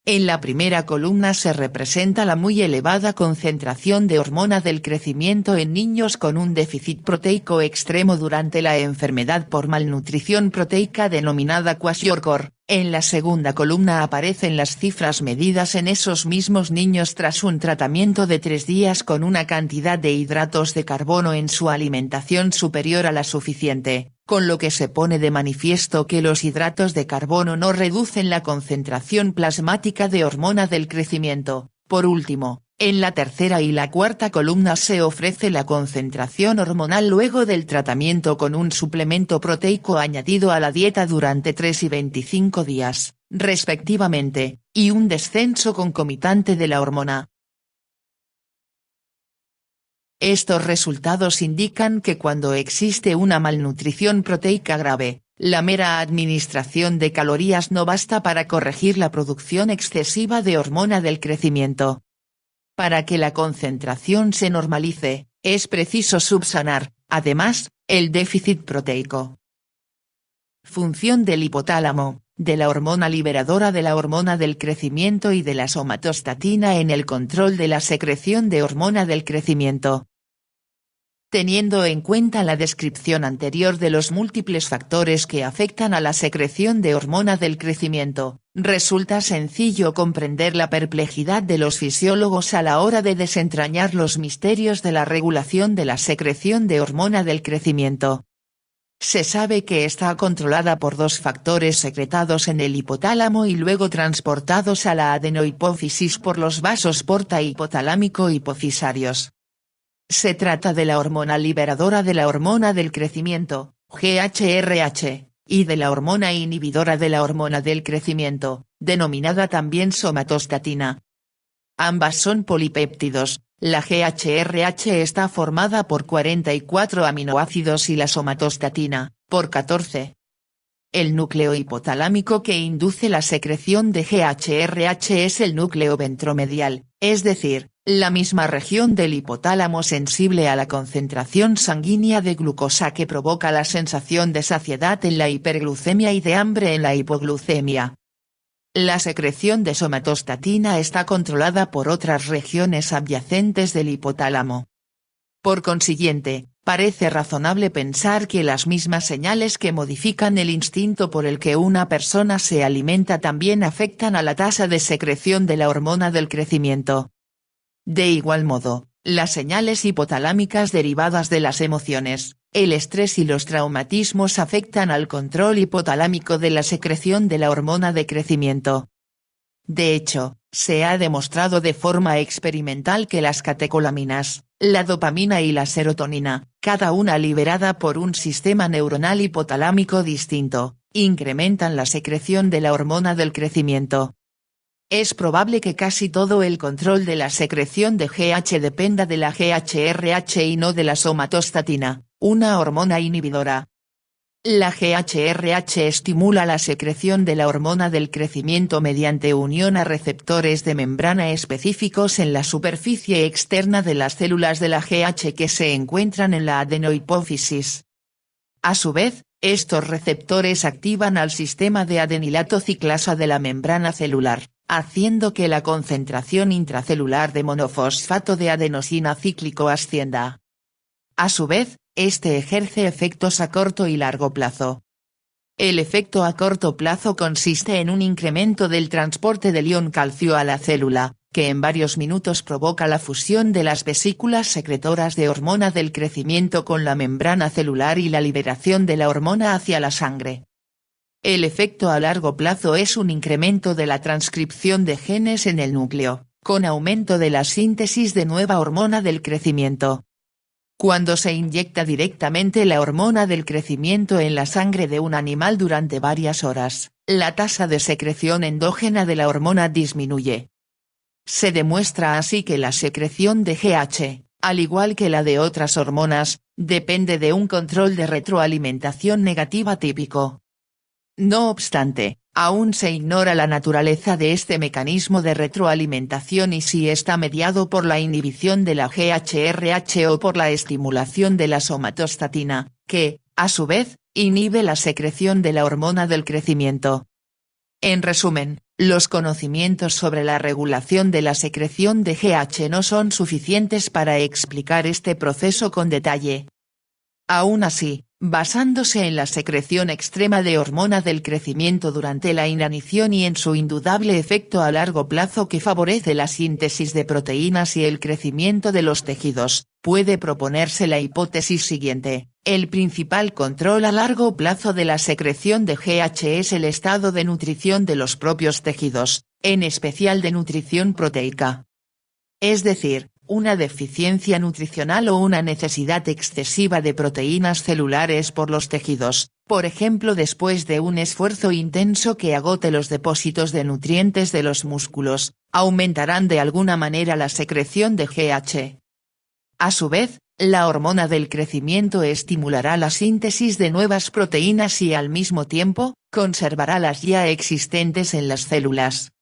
En la primera columna se representa la muy elevada concentración de hormona del crecimiento en niños con un déficit proteico extremo durante la enfermedad por malnutrición proteica denominada kwashiorkor. En la segunda columna aparecen las cifras medidas en esos mismos niños tras un tratamiento de 3 días con una cantidad de hidratos de carbono en su alimentación superior a la suficiente, con lo que se pone de manifiesto que los hidratos de carbono no reducen la concentración plasmática de hormona del crecimiento. Por último, en la tercera y la cuarta columna se ofrece la concentración hormonal luego del tratamiento con un suplemento proteico añadido a la dieta durante 3 y 25 días, respectivamente, y un descenso concomitante de la hormona. Estos resultados indican que cuando existe una malnutrición proteica grave, la mera administración de calorías no basta para corregir la producción excesiva de hormona del crecimiento. Para que la concentración se normalice, es preciso subsanar, además, el déficit proteico. Función del hipotálamo, de la hormona liberadora de la hormona del crecimiento y de la somatostatina en el control de la secreción de hormona del crecimiento. Teniendo en cuenta la descripción anterior de los múltiples factores que afectan a la secreción de hormona del crecimiento, resulta sencillo comprender la perplejidad de los fisiólogos a la hora de desentrañar los misterios de la regulación de la secreción de hormona del crecimiento. Se sabe que está controlada por 2 factores secretados en el hipotálamo y luego transportados a la adenohipófisis por los vasos porta hipotalámico-hipofisarios. Se trata de la hormona liberadora de la hormona del crecimiento, GHRH, y de la hormona inhibidora de la hormona del crecimiento, denominada también somatostatina. Ambas son polipéptidos, la GHRH está formada por 44 aminoácidos y la somatostatina, por 14. El núcleo hipotalámico que induce la secreción de GHRH es el núcleo ventromedial, es decir, la misma región del hipotálamo sensible a la concentración sanguínea de glucosa que provoca la sensación de saciedad en la hiperglucemia y de hambre en la hipoglucemia. La secreción de somatostatina está controlada por otras regiones adyacentes del hipotálamo. Por consiguiente, parece razonable pensar que las mismas señales que modifican el instinto por el que una persona se alimenta también afectan a la tasa de secreción de la hormona del crecimiento. De igual modo, las señales hipotalámicas derivadas de las emociones, el estrés y los traumatismos afectan al control hipotalámico de la secreción de la hormona de crecimiento. De hecho, se ha demostrado de forma experimental que las catecolaminas, la dopamina y la serotonina, cada una liberada por un sistema neuronal hipotalámico distinto, incrementan la secreción de la hormona del crecimiento. Es probable que casi todo el control de la secreción de GH dependa de la GHRH y no de la somatostatina, una hormona inhibidora. La GHRH estimula la secreción de la hormona del crecimiento mediante unión a receptores de membrana específicos en la superficie externa de las células de la GH que se encuentran en la adenohipófisis. A su vez, estos receptores activan al sistema de adenilato ciclasa de la membrana celular, haciendo que la concentración intracelular de monofosfato de adenosina cíclico ascienda. A su vez, este ejerce efectos a corto y largo plazo. El efecto a corto plazo consiste en un incremento del transporte del ion calcio a la célula, que en varios minutos provoca la fusión de las vesículas secretoras de hormona del crecimiento con la membrana celular y la liberación de la hormona hacia la sangre. El efecto a largo plazo es un incremento de la transcripción de genes en el núcleo, con aumento de la síntesis de nueva hormona del crecimiento. Cuando se inyecta directamente la hormona del crecimiento en la sangre de un animal durante varias horas, la tasa de secreción endógena de la hormona disminuye. Se demuestra así que la secreción de GH, al igual que la de otras hormonas, depende de un control de retroalimentación negativa típico. No obstante, aún se ignora la naturaleza de este mecanismo de retroalimentación y si está mediado por la inhibición de la GHRH o por la estimulación de la somatostatina, que, a su vez, inhibe la secreción de la hormona del crecimiento. En resumen, Los conocimientos sobre la regulación de la secreción de GH no son suficientes para explicar este proceso con detalle. Aún así, basándose en la secreción extrema de hormona del crecimiento durante la inanición y en su indudable efecto a largo plazo que favorece la síntesis de proteínas y el crecimiento de los tejidos, puede proponerse la hipótesis siguiente: el principal control a largo plazo de la secreción de GH es el estado de nutrición de los propios tejidos, en especial de nutrición proteica. Es decir, una deficiencia nutricional o una necesidad excesiva de proteínas celulares por los tejidos, por ejemplo después de un esfuerzo intenso que agote los depósitos de nutrientes de los músculos, aumentarán de alguna manera la secreción de GH. A su vez, la hormona del crecimiento estimulará la síntesis de nuevas proteínas y al mismo tiempo, conservará las ya existentes en las células.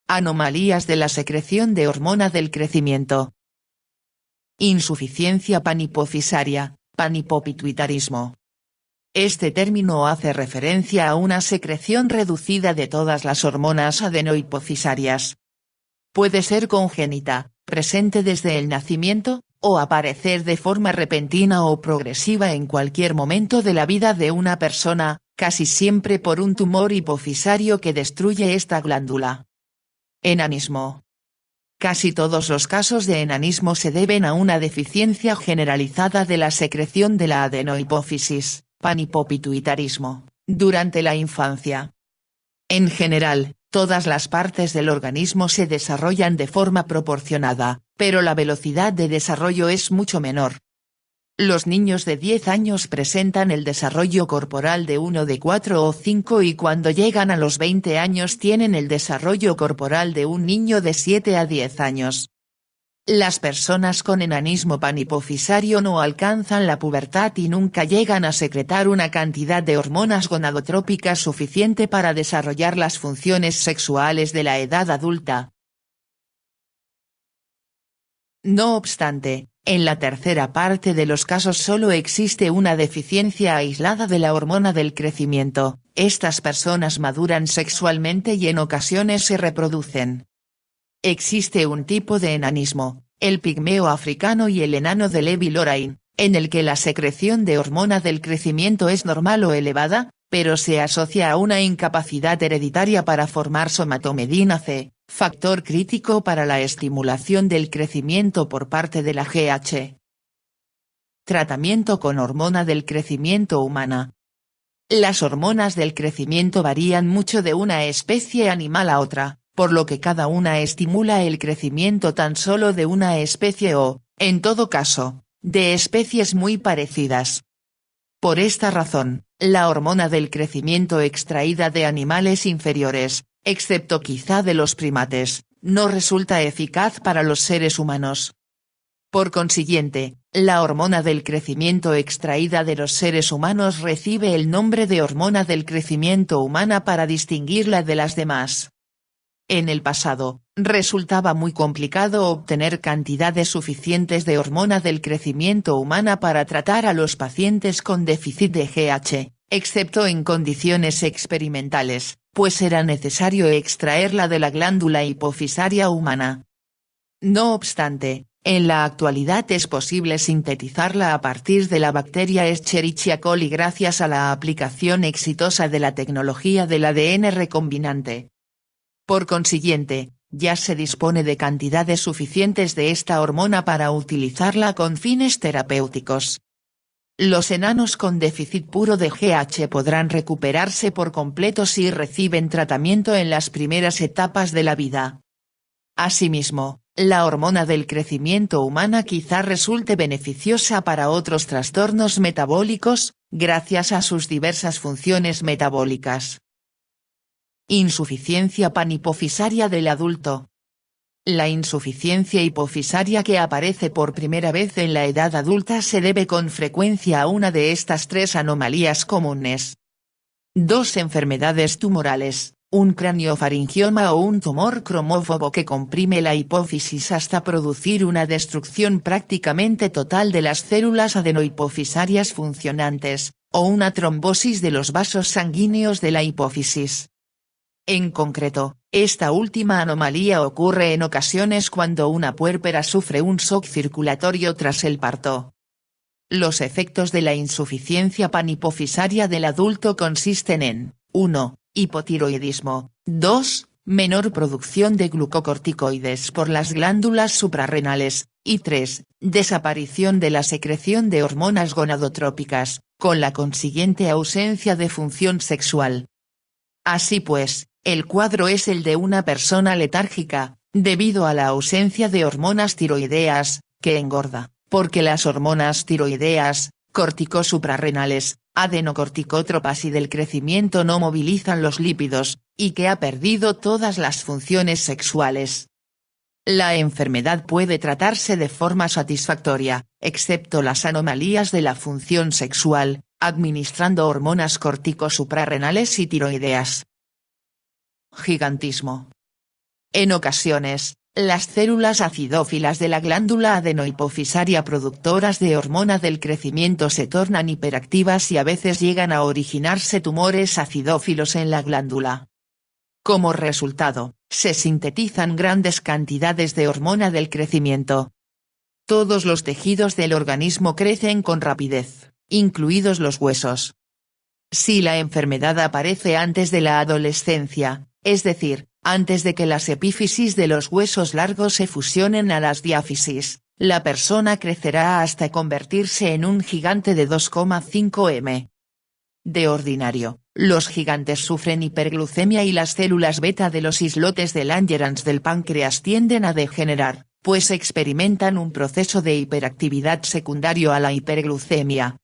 Anomalías de la secreción de hormona del crecimiento. Insuficiencia panhipofisaria, panhipopituitarismo. Este término hace referencia a una secreción reducida de todas las hormonas adenohipofisarias. Puede ser congénita, presente desde el nacimiento, o aparecer de forma repentina o progresiva en cualquier momento de la vida de una persona, casi siempre por un tumor hipofisario que destruye esta glándula. Enanismo. Casi todos los casos de enanismo se deben a una deficiencia generalizada de la secreción de la adenohipófisis, panhipopituitarismo, durante la infancia. En general, todas las partes del organismo se desarrollan de forma proporcionada, pero la velocidad de desarrollo es mucho menor. Los niños de 10 años presentan el desarrollo corporal de uno de 4 o 5 y cuando llegan a los 20 años tienen el desarrollo corporal de un niño de 7 a 10 años. Las personas con enanismo panhipofisario no alcanzan la pubertad y nunca llegan a secretar una cantidad de hormonas gonadotrópicas suficiente para desarrollar las funciones sexuales de la edad adulta. No obstante, en la tercera parte de los casos solo existe una deficiencia aislada de la hormona del crecimiento. Estas personas maduran sexualmente y en ocasiones se reproducen. Existe un tipo de enanismo, el pigmeo africano y el enano de Levi-Lorain, en el que la secreción de hormona del crecimiento es normal o elevada, pero se asocia a una incapacidad hereditaria para formar somatomedina C, factor crítico para la estimulación del crecimiento por parte de la GH. Tratamiento con hormona del crecimiento humana. Las hormonas del crecimiento varían mucho de una especie animal a otra, por lo que cada una estimula el crecimiento tan solo de una especie o, en todo caso, de especies muy parecidas. Por esta razón, la hormona del crecimiento extraída de animales inferiores, excepto quizá de los primates, no resulta eficaz para los seres humanos. Por consiguiente, la hormona del crecimiento extraída de los seres humanos recibe el nombre de hormona del crecimiento humana para distinguirla de las demás. En el pasado, resultaba muy complicado obtener cantidades suficientes de hormona del crecimiento humana para tratar a los pacientes con déficit de GH, excepto en condiciones experimentales, pues era necesario extraerla de la glándula hipofisaria humana. No obstante, en la actualidad es posible sintetizarla a partir de la bacteria Escherichia coli gracias a la aplicación exitosa de la tecnología del ADN recombinante. Por consiguiente, ya se dispone de cantidades suficientes de esta hormona para utilizarla con fines terapéuticos. Los enanos con déficit puro de GH podrán recuperarse por completo si reciben tratamiento en las primeras etapas de la vida. Asimismo, la hormona del crecimiento humana quizá resulte beneficiosa para otros trastornos metabólicos, gracias a sus diversas funciones metabólicas. Insuficiencia panhipofisaria del adulto. La insuficiencia hipofisaria que aparece por primera vez en la edad adulta se debe con frecuencia a una de estas tres anomalías comunes. 2 enfermedades tumorales, un craniofaringioma o un tumor cromófobo que comprime la hipófisis hasta producir una destrucción prácticamente total de las células adenohipofisarias funcionantes, o una trombosis de los vasos sanguíneos de la hipófisis. En concreto, esta última anomalía ocurre en ocasiones cuando una puérpera sufre un shock circulatorio tras el parto. Los efectos de la insuficiencia panhipofisaria del adulto consisten en 1. Hipotiroidismo, 2. Menor producción de glucocorticoides por las glándulas suprarrenales, y 3. Desaparición de la secreción de hormonas gonadotrópicas, con la consiguiente ausencia de función sexual. Así pues, el cuadro es el de una persona letárgica, debido a la ausencia de hormonas tiroideas, que engorda, porque las hormonas tiroideas, corticosuprarrenales, adenocorticótropas y del crecimiento no movilizan los lípidos, y que ha perdido todas las funciones sexuales. La enfermedad puede tratarse de forma satisfactoria, excepto las anomalías de la función sexual, administrando hormonas corticosuprarrenales y tiroideas. Gigantismo. En ocasiones, las células acidófilas de la glándula adenohipofisaria productoras de hormona del crecimiento se tornan hiperactivas y a veces llegan a originarse tumores acidófilos en la glándula. Como resultado, se sintetizan grandes cantidades de hormona del crecimiento. Todos los tejidos del organismo crecen con rapidez, incluidos los huesos. Si la enfermedad aparece antes de la adolescencia, es decir, antes de que las epífisis de los huesos largos se fusionen a las diáfisis, la persona crecerá hasta convertirse en un gigante de 2,5 m. De ordinario, los gigantes sufren hiperglucemia y las células beta de los islotes de Langerhans del páncreas tienden a degenerar, pues experimentan un proceso de hiperactividad secundario a la hiperglucemia.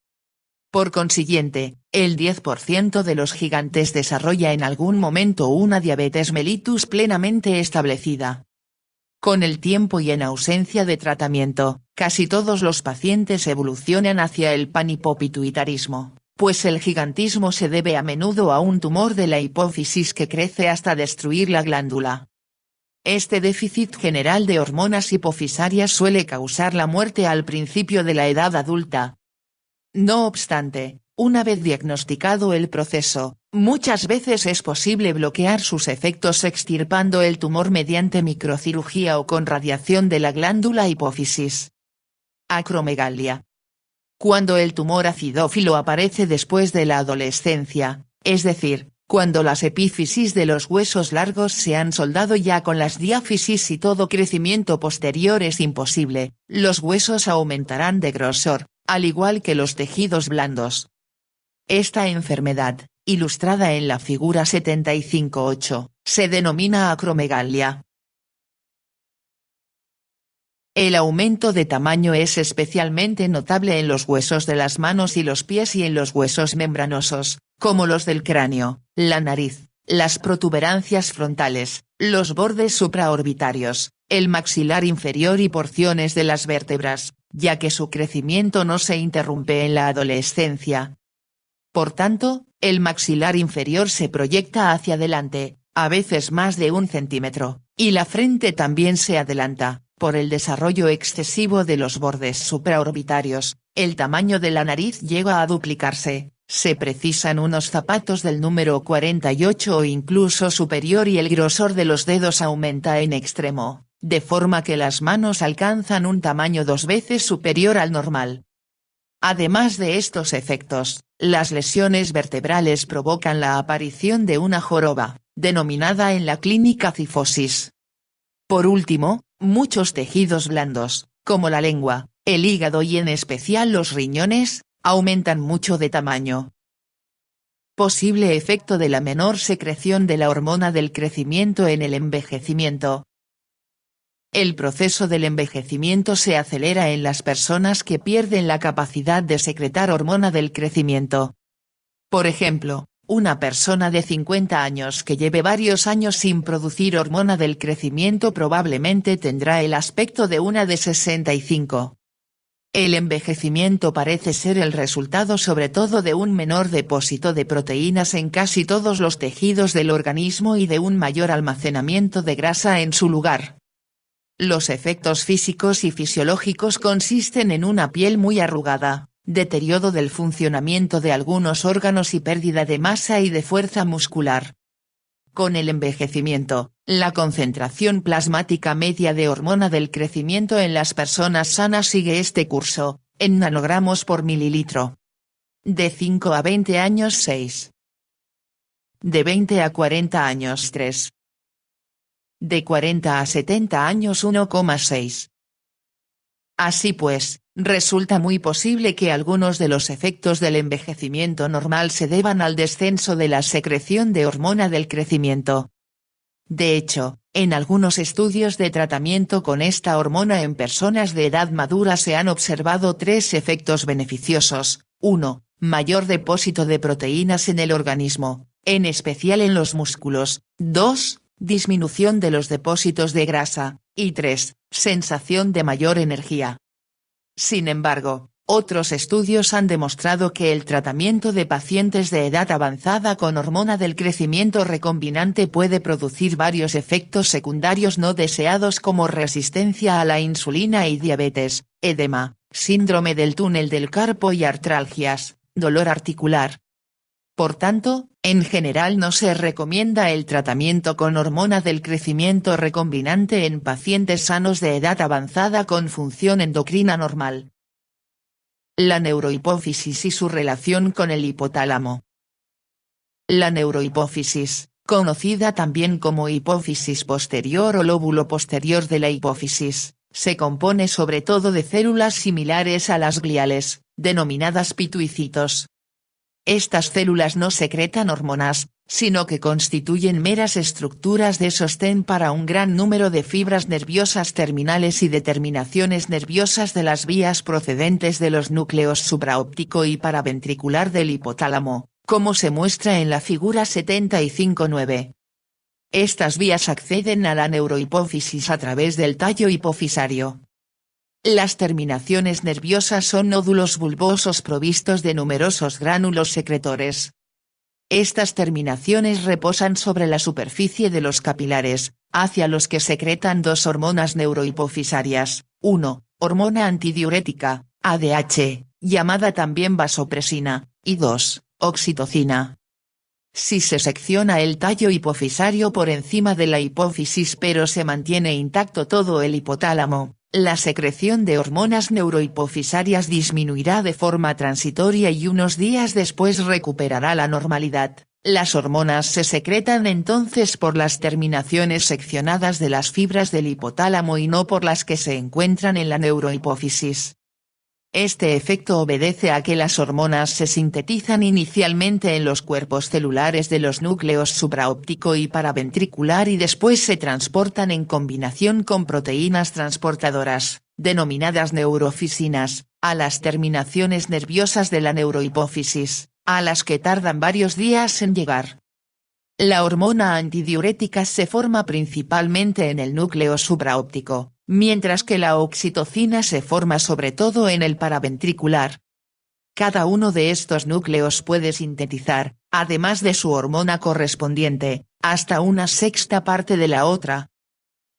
Por consiguiente, el 10% de los gigantes desarrolla en algún momento una diabetes mellitus plenamente establecida. Con el tiempo y en ausencia de tratamiento, casi todos los pacientes evolucionan hacia el panhipopituitarismo, pues el gigantismo se debe a menudo a un tumor de la hipófisis que crece hasta destruir la glándula. Este déficit general de hormonas hipofisarias suele causar la muerte al principio de la edad adulta. No obstante, una vez diagnosticado el proceso, muchas veces es posible bloquear sus efectos extirpando el tumor mediante microcirugía o con radiación de la glándula hipófisis. Acromegalia. Cuando el tumor acidófilo aparece después de la adolescencia, es decir, cuando las epífisis de los huesos largos se han soldado ya con las diáfisis y todo crecimiento posterior es imposible, los huesos aumentarán de grosor, al igual que los tejidos blandos. Esta enfermedad, ilustrada en la figura 75.8, se denomina acromegalia. El aumento de tamaño es especialmente notable en los huesos de las manos y los pies y en los huesos membranosos, como los del cráneo, la nariz, las protuberancias frontales, los bordes supraorbitarios, el maxilar inferior y porciones de las vértebras, ya que su crecimiento no se interrumpe en la adolescencia. Por tanto, el maxilar inferior se proyecta hacia adelante, a veces más de 1 centímetro, y la frente también se adelanta. Por el desarrollo excesivo de los bordes supraorbitarios, el tamaño de la nariz llega a duplicarse, se precisan unos zapatos del número 48 o incluso superior y el grosor de los dedos aumenta en extremo, de forma que las manos alcanzan un tamaño 2 veces superior al normal. Además de estos efectos, las lesiones vertebrales provocan la aparición de una joroba, denominada en la clínica cifosis. Por último, muchos tejidos blandos, como la lengua, el hígado y en especial los riñones, aumentan mucho de tamaño. Posible efecto de la menor secreción de la hormona del crecimiento en el envejecimiento. El proceso del envejecimiento se acelera en las personas que pierden la capacidad de secretar hormona del crecimiento. Por ejemplo, una persona de 50 años que lleve varios años sin producir hormona del crecimiento probablemente tendrá el aspecto de una de 65. El envejecimiento parece ser el resultado sobre todo de un menor depósito de proteínas en casi todos los tejidos del organismo y de un mayor almacenamiento de grasa en su lugar. Los efectos físicos y fisiológicos consisten en una piel muy arrugada, deterioro del funcionamiento de algunos órganos y pérdida de masa y de fuerza muscular. Con el envejecimiento, la concentración plasmática media de hormona del crecimiento en las personas sanas sigue este curso, en nanogramos por mililitro. De 5 a 20 años 6. De 20 a 40 años 3. De 40 a 70 años 1,6. Así pues, resulta muy posible que algunos de los efectos del envejecimiento normal se deban al descenso de la secreción de hormona del crecimiento. De hecho, en algunos estudios de tratamiento con esta hormona en personas de edad madura se han observado 3 efectos beneficiosos: 1. Mayor depósito de proteínas en el organismo, en especial en los músculos; 2. Disminución de los depósitos de grasa; y 3. Sensación de mayor energía. Sin embargo, otros estudios han demostrado que el tratamiento de pacientes de edad avanzada con hormona del crecimiento recombinante puede producir varios efectos secundarios no deseados como resistencia a la insulina y diabetes, edema, síndrome del túnel del carpo y artralgias, dolor articular. Por tanto, en general no se recomienda el tratamiento con hormona del crecimiento recombinante en pacientes sanos de edad avanzada con función endocrina normal. La neurohipófisis y su relación con el hipotálamo. La neurohipófisis, conocida también como hipófisis posterior o lóbulo posterior de la hipófisis, se compone sobre todo de células similares a las gliales, denominadas pituicitos. Estas células no secretan hormonas, sino que constituyen meras estructuras de sostén para un gran número de fibras nerviosas terminales y de terminaciones nerviosas de las vías procedentes de los núcleos supraóptico y paraventricular del hipotálamo, como se muestra en la figura 75-9. Estas vías acceden a la neurohipófisis a través del tallo hipofisario. Las terminaciones nerviosas son nódulos bulbosos provistos de numerosos gránulos secretores. Estas terminaciones reposan sobre la superficie de los capilares, hacia los que secretan 2 hormonas neurohipofisarias: 1, hormona antidiurética, ADH, llamada también vasopresina, y 2, oxitocina. Si se secciona el tallo hipofisario por encima de la hipófisis pero se mantiene intacto todo el hipotálamo, la secreción de hormonas neurohipofisarias disminuirá de forma transitoria y unos días después recuperará la normalidad. Las hormonas se secretan entonces por las terminaciones seccionadas de las fibras del hipotálamo y no por las que se encuentran en la neurohipófisis. Este efecto obedece a que las hormonas se sintetizan inicialmente en los cuerpos celulares de los núcleos supraóptico y paraventricular y después se transportan en combinación con proteínas transportadoras, denominadas neurofisinas, a las terminaciones nerviosas de la neurohipófisis, a las que tardan varios días en llegar. La hormona antidiurética se forma principalmente en el núcleo supraóptico, mientras que la oxitocina se forma sobre todo en el paraventricular. Cada uno de estos núcleos puede sintetizar, además de su hormona correspondiente, hasta una sexta parte de la otra.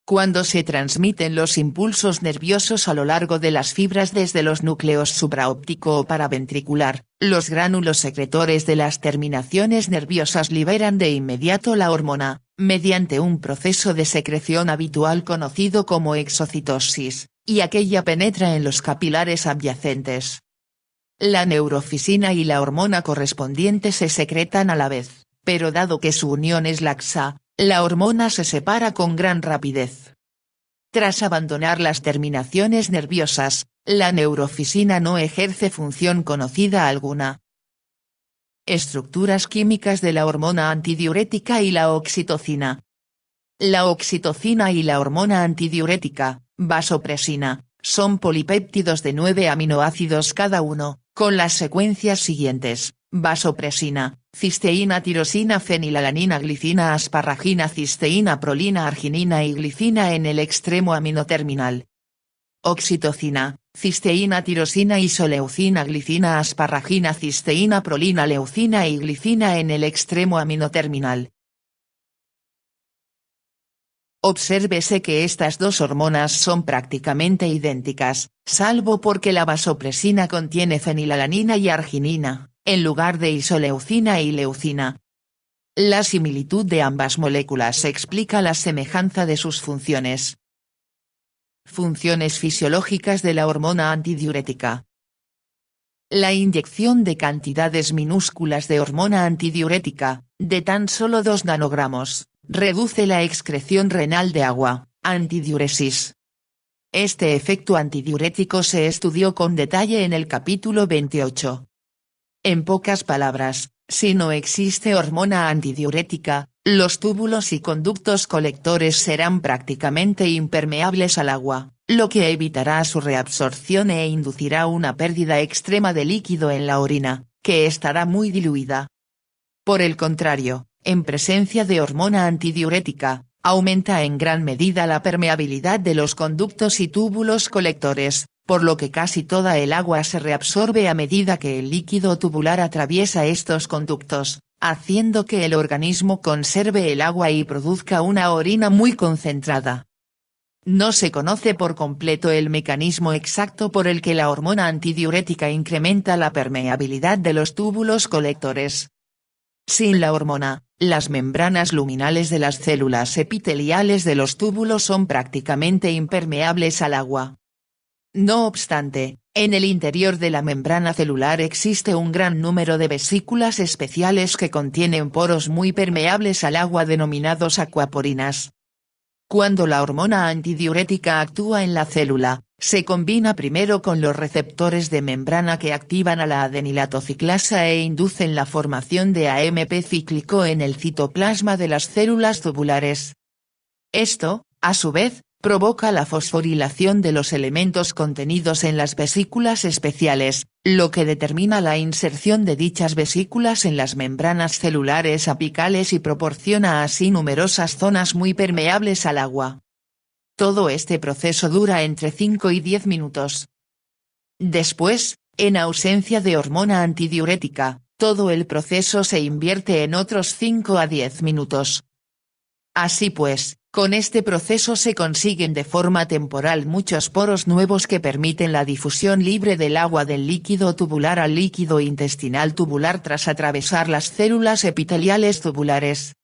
Cuando se transmiten los impulsos nerviosos a lo largo de las fibras desde los núcleos supraóptico o paraventricular, los gránulos secretores de las terminaciones nerviosas liberan de inmediato la hormona, mediante un proceso de secreción habitual conocido como exocitosis, y aquella penetra en los capilares adyacentes. La neurofisina y la hormona correspondiente se secretan a la vez, pero dado que su unión es laxa, la hormona se separa con gran rapidez. Tras abandonar las terminaciones nerviosas, la neurofisina no ejerce función conocida alguna. Estructuras químicas de la hormona antidiurética y la oxitocina. La oxitocina y la hormona antidiurética, vasopresina, son polipéptidos de 9 aminoácidos cada uno, con las secuencias siguientes: vasopresina, cisteína, tirosina, fenilalanina, glicina, asparragina, cisteína, prolina, arginina y glicina en el extremo aminoterminal. Oxitocina, cisteína, tirosina, isoleucina, glicina, asparragina, cisteína, prolina, leucina y glicina en el extremo aminoterminal. Obsérvese que estas dos hormonas son prácticamente idénticas, salvo porque la vasopresina contiene fenilalanina y arginina, en lugar de isoleucina y leucina. La similitud de ambas moléculas explica la semejanza de sus funciones. Funciones fisiológicas de la hormona antidiurética. La inyección de cantidades minúsculas de hormona antidiurética, de tan solo 2 nanogramos, reduce la excreción renal de agua, antidiuresis. Este efecto antidiurético se estudió con detalle en el capítulo 28. En pocas palabras, si no existe hormona antidiurética, los túbulos y conductos colectores serán prácticamente impermeables al agua, lo que evitará su reabsorción e inducirá una pérdida extrema de líquido en la orina, que estará muy diluida. Por el contrario, en presencia de hormona antidiurética, aumenta en gran medida la permeabilidad de los conductos y túbulos colectores, por lo que casi toda el agua se reabsorbe a medida que el líquido tubular atraviesa estos conductos, haciendo que el organismo conserve el agua y produzca una orina muy concentrada. No se conoce por completo el mecanismo exacto por el que la hormona antidiurética incrementa la permeabilidad de los túbulos colectores. Sin la hormona, las membranas luminales de las células epiteliales de los túbulos son prácticamente impermeables al agua. No obstante, en el interior de la membrana celular existe un gran número de vesículas especiales que contienen poros muy permeables al agua denominados acuaporinas. Cuando la hormona antidiurética actúa en la célula, se combina primero con los receptores de membrana que activan a la adenilatociclasa e inducen la formación de AMP cíclico en el citoplasma de las células tubulares. Esto, a su vez, provoca la fosforilación de los elementos contenidos en las vesículas especiales, lo que determina la inserción de dichas vesículas en las membranas celulares apicales y proporciona así numerosas zonas muy permeables al agua. Todo este proceso dura entre 5 y 10 minutos. Después, en ausencia de hormona antidiurética, todo el proceso se invierte en otros 5 a 10 minutos. Así pues, con este proceso se consiguen de forma temporal muchos poros nuevos que permiten la difusión libre del agua del líquido tubular al líquido intestinal tubular tras atravesar las células epiteliales tubulares.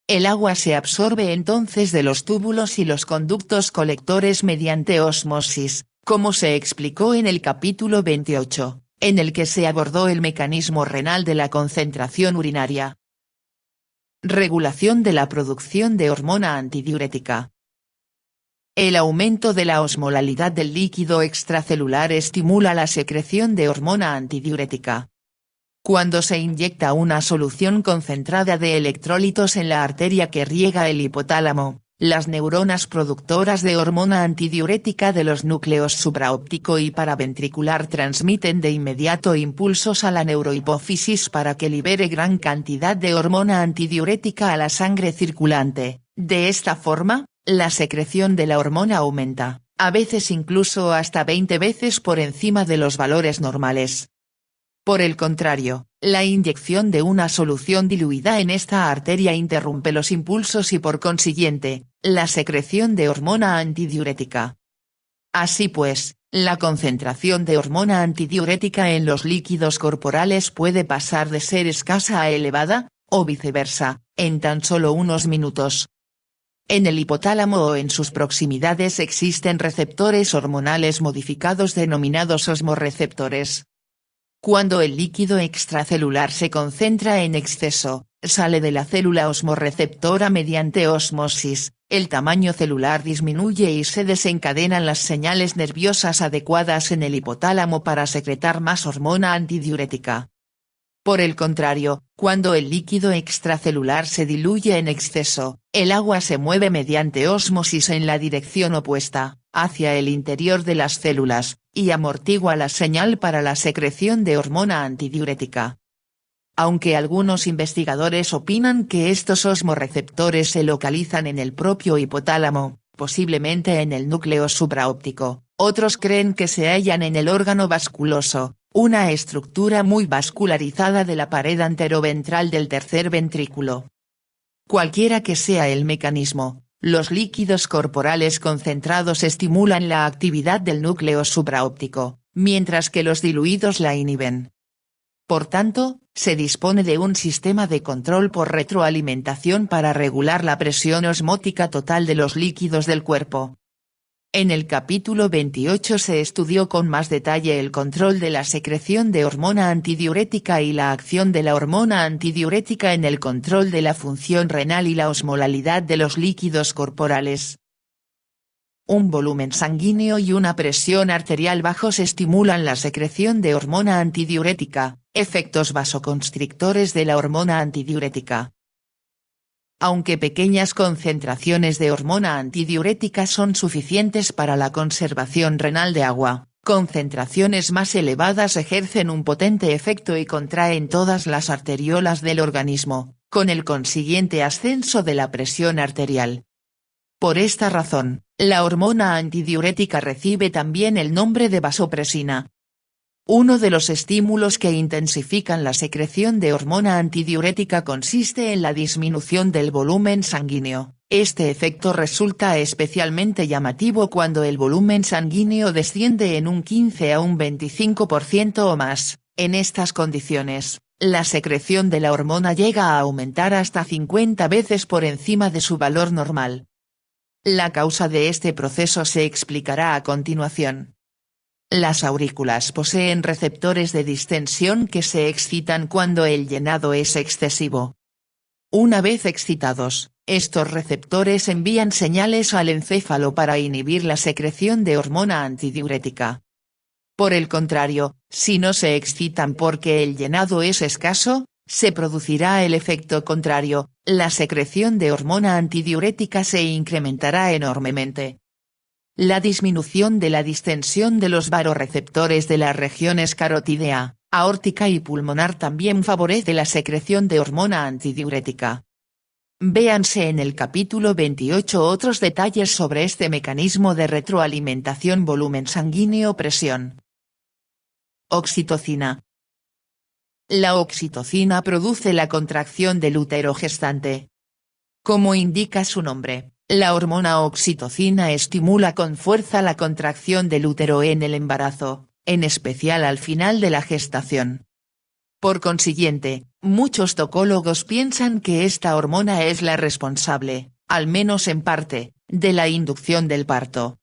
El agua se absorbe entonces de los túbulos y los conductos colectores mediante ósmosis, como se explicó en el capítulo 28, en el que se abordó el mecanismo renal de la concentración urinaria. Regulación de la producción de hormona antidiurética. El aumento de la osmolalidad del líquido extracelular estimula la secreción de hormona antidiurética. Cuando se inyecta una solución concentrada de electrolitos en la arteria que riega el hipotálamo, las neuronas productoras de hormona antidiurética de los núcleos supraóptico y paraventricular transmiten de inmediato impulsos a la neurohipófisis para que libere gran cantidad de hormona antidiurética a la sangre circulante. De esta forma, la secreción de la hormona aumenta, a veces incluso hasta 20 veces por encima de los valores normales. Por el contrario, la inyección de una solución diluida en esta arteria interrumpe los impulsos y por consiguiente, la secreción de hormona antidiurética. Así pues, la concentración de hormona antidiurética en los líquidos corporales puede pasar de ser escasa a elevada, o viceversa, en tan solo unos minutos. En el hipotálamo o en sus proximidades existen receptores hormonales modificados denominados osmorreceptores. Cuando el líquido extracelular se concentra en exceso, sale de la célula osmorreceptora mediante ósmosis, el tamaño celular disminuye y se desencadenan las señales nerviosas adecuadas en el hipotálamo para secretar más hormona antidiurética. Por el contrario, cuando el líquido extracelular se diluye en exceso, el agua se mueve mediante ósmosis en la dirección opuesta, hacia el interior de las células, y amortigua la señal para la secreción de hormona antidiurética. Aunque algunos investigadores opinan que estos osmorreceptores se localizan en el propio hipotálamo, posiblemente en el núcleo supraóptico, otros creen que se hallan en el órgano vasculoso, una estructura muy vascularizada de la pared anteroventral del tercer ventrículo. Cualquiera que sea el mecanismo, los líquidos corporales concentrados estimulan la actividad del núcleo supraóptico, mientras que los diluidos la inhiben. Por tanto, se dispone de un sistema de control por retroalimentación para regular la presión osmótica total de los líquidos del cuerpo. En el capítulo 28 se estudió con más detalle el control de la secreción de hormona antidiurética y la acción de la hormona antidiurética en el control de la función renal y la osmolalidad de los líquidos corporales. Un volumen sanguíneo y una presión arterial bajos estimulan la secreción de hormona antidiurética, efectos vasoconstrictores de la hormona antidiurética. Aunque pequeñas concentraciones de hormona antidiurética son suficientes para la conservación renal de agua, concentraciones más elevadas ejercen un potente efecto y contraen todas las arteriolas del organismo, con el consiguiente ascenso de la presión arterial. Por esta razón, la hormona antidiurética recibe también el nombre de vasopresina. Uno de los estímulos que intensifican la secreción de hormona antidiurética consiste en la disminución del volumen sanguíneo. Este efecto resulta especialmente llamativo cuando el volumen sanguíneo desciende en un 15 a un 25% o más. En estas condiciones, la secreción de la hormona llega a aumentar hasta 50 veces por encima de su valor normal. La causa de este proceso se explicará a continuación. Las aurículas poseen receptores de distensión que se excitan cuando el llenado es excesivo. Una vez excitados, estos receptores envían señales al encéfalo para inhibir la secreción de hormona antidiurética. Por el contrario, si no se excitan porque el llenado es escaso, se producirá el efecto contrario, la secreción de hormona antidiurética se incrementará enormemente. La disminución de la distensión de los vasoreceptores de las regiones carotídea, aórtica y pulmonar también favorece la secreción de hormona antidiurética. Véanse en el capítulo 28 otros detalles sobre este mecanismo de retroalimentación volumen sanguíneo presión. Oxitocina. La oxitocina produce la contracción del útero gestante. Como indica su nombre, la hormona oxitocina estimula con fuerza la contracción del útero en el embarazo, en especial al final de la gestación. Por consiguiente, muchos tocólogos piensan que esta hormona es la responsable, al menos en parte, de la inducción del parto.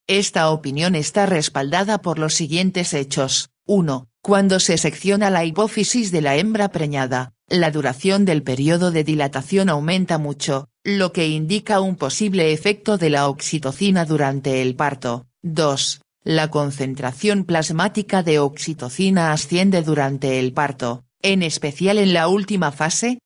Esta opinión está respaldada por los siguientes hechos. 1. Cuando se secciona la hipófisis de la hembra preñada, la duración del periodo de dilatación aumenta mucho, lo que indica un posible efecto de la oxitocina durante el parto. 2. La concentración plasmática de oxitocina asciende durante el parto, en especial en la última fase.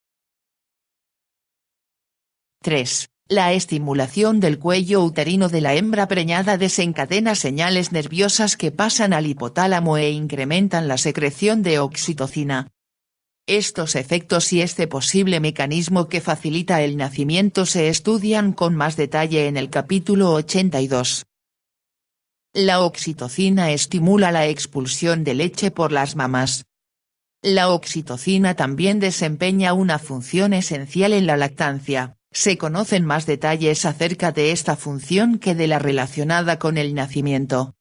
3. La estimulación del cuello uterino de la hembra preñada desencadena señales nerviosas que pasan al hipotálamo e incrementan la secreción de oxitocina. Estos efectos y este posible mecanismo que facilita el nacimiento se estudian con más detalle en el capítulo 82. La oxitocina estimula la expulsión de leche por las mamas. La oxitocina también desempeña una función esencial en la lactancia. Se conocen más detalles acerca de esta función que de la relacionada con el nacimiento.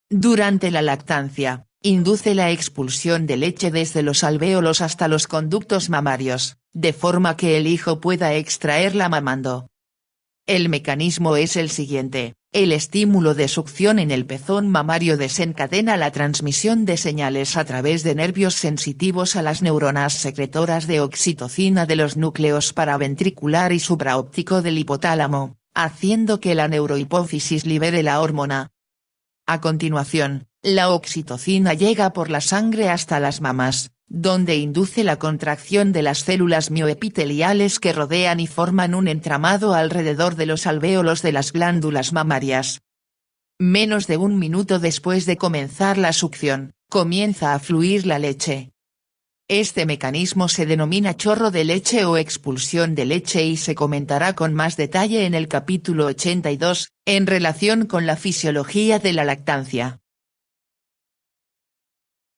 Durante la lactancia, induce la expulsión de leche desde los alvéolos hasta los conductos mamarios, de forma que el hijo pueda extraerla mamando. El mecanismo es el siguiente: el estímulo de succión en el pezón mamario desencadena la transmisión de señales a través de nervios sensitivos a las neuronas secretoras de oxitocina de los núcleos paraventricular y supraóptico del hipotálamo, haciendo que la neurohipófisis libere la hormona. A continuación, la oxitocina llega por la sangre hasta las mamas, donde induce la contracción de las células mioepiteliales que rodean y forman un entramado alrededor de los alvéolos de las glándulas mamarias. Menos de un minuto después de comenzar la succión, comienza a fluir la leche. Este mecanismo se denomina chorro de leche o expulsión de leche y se comentará con más detalle en el capítulo 82, en relación con la fisiología de la lactancia.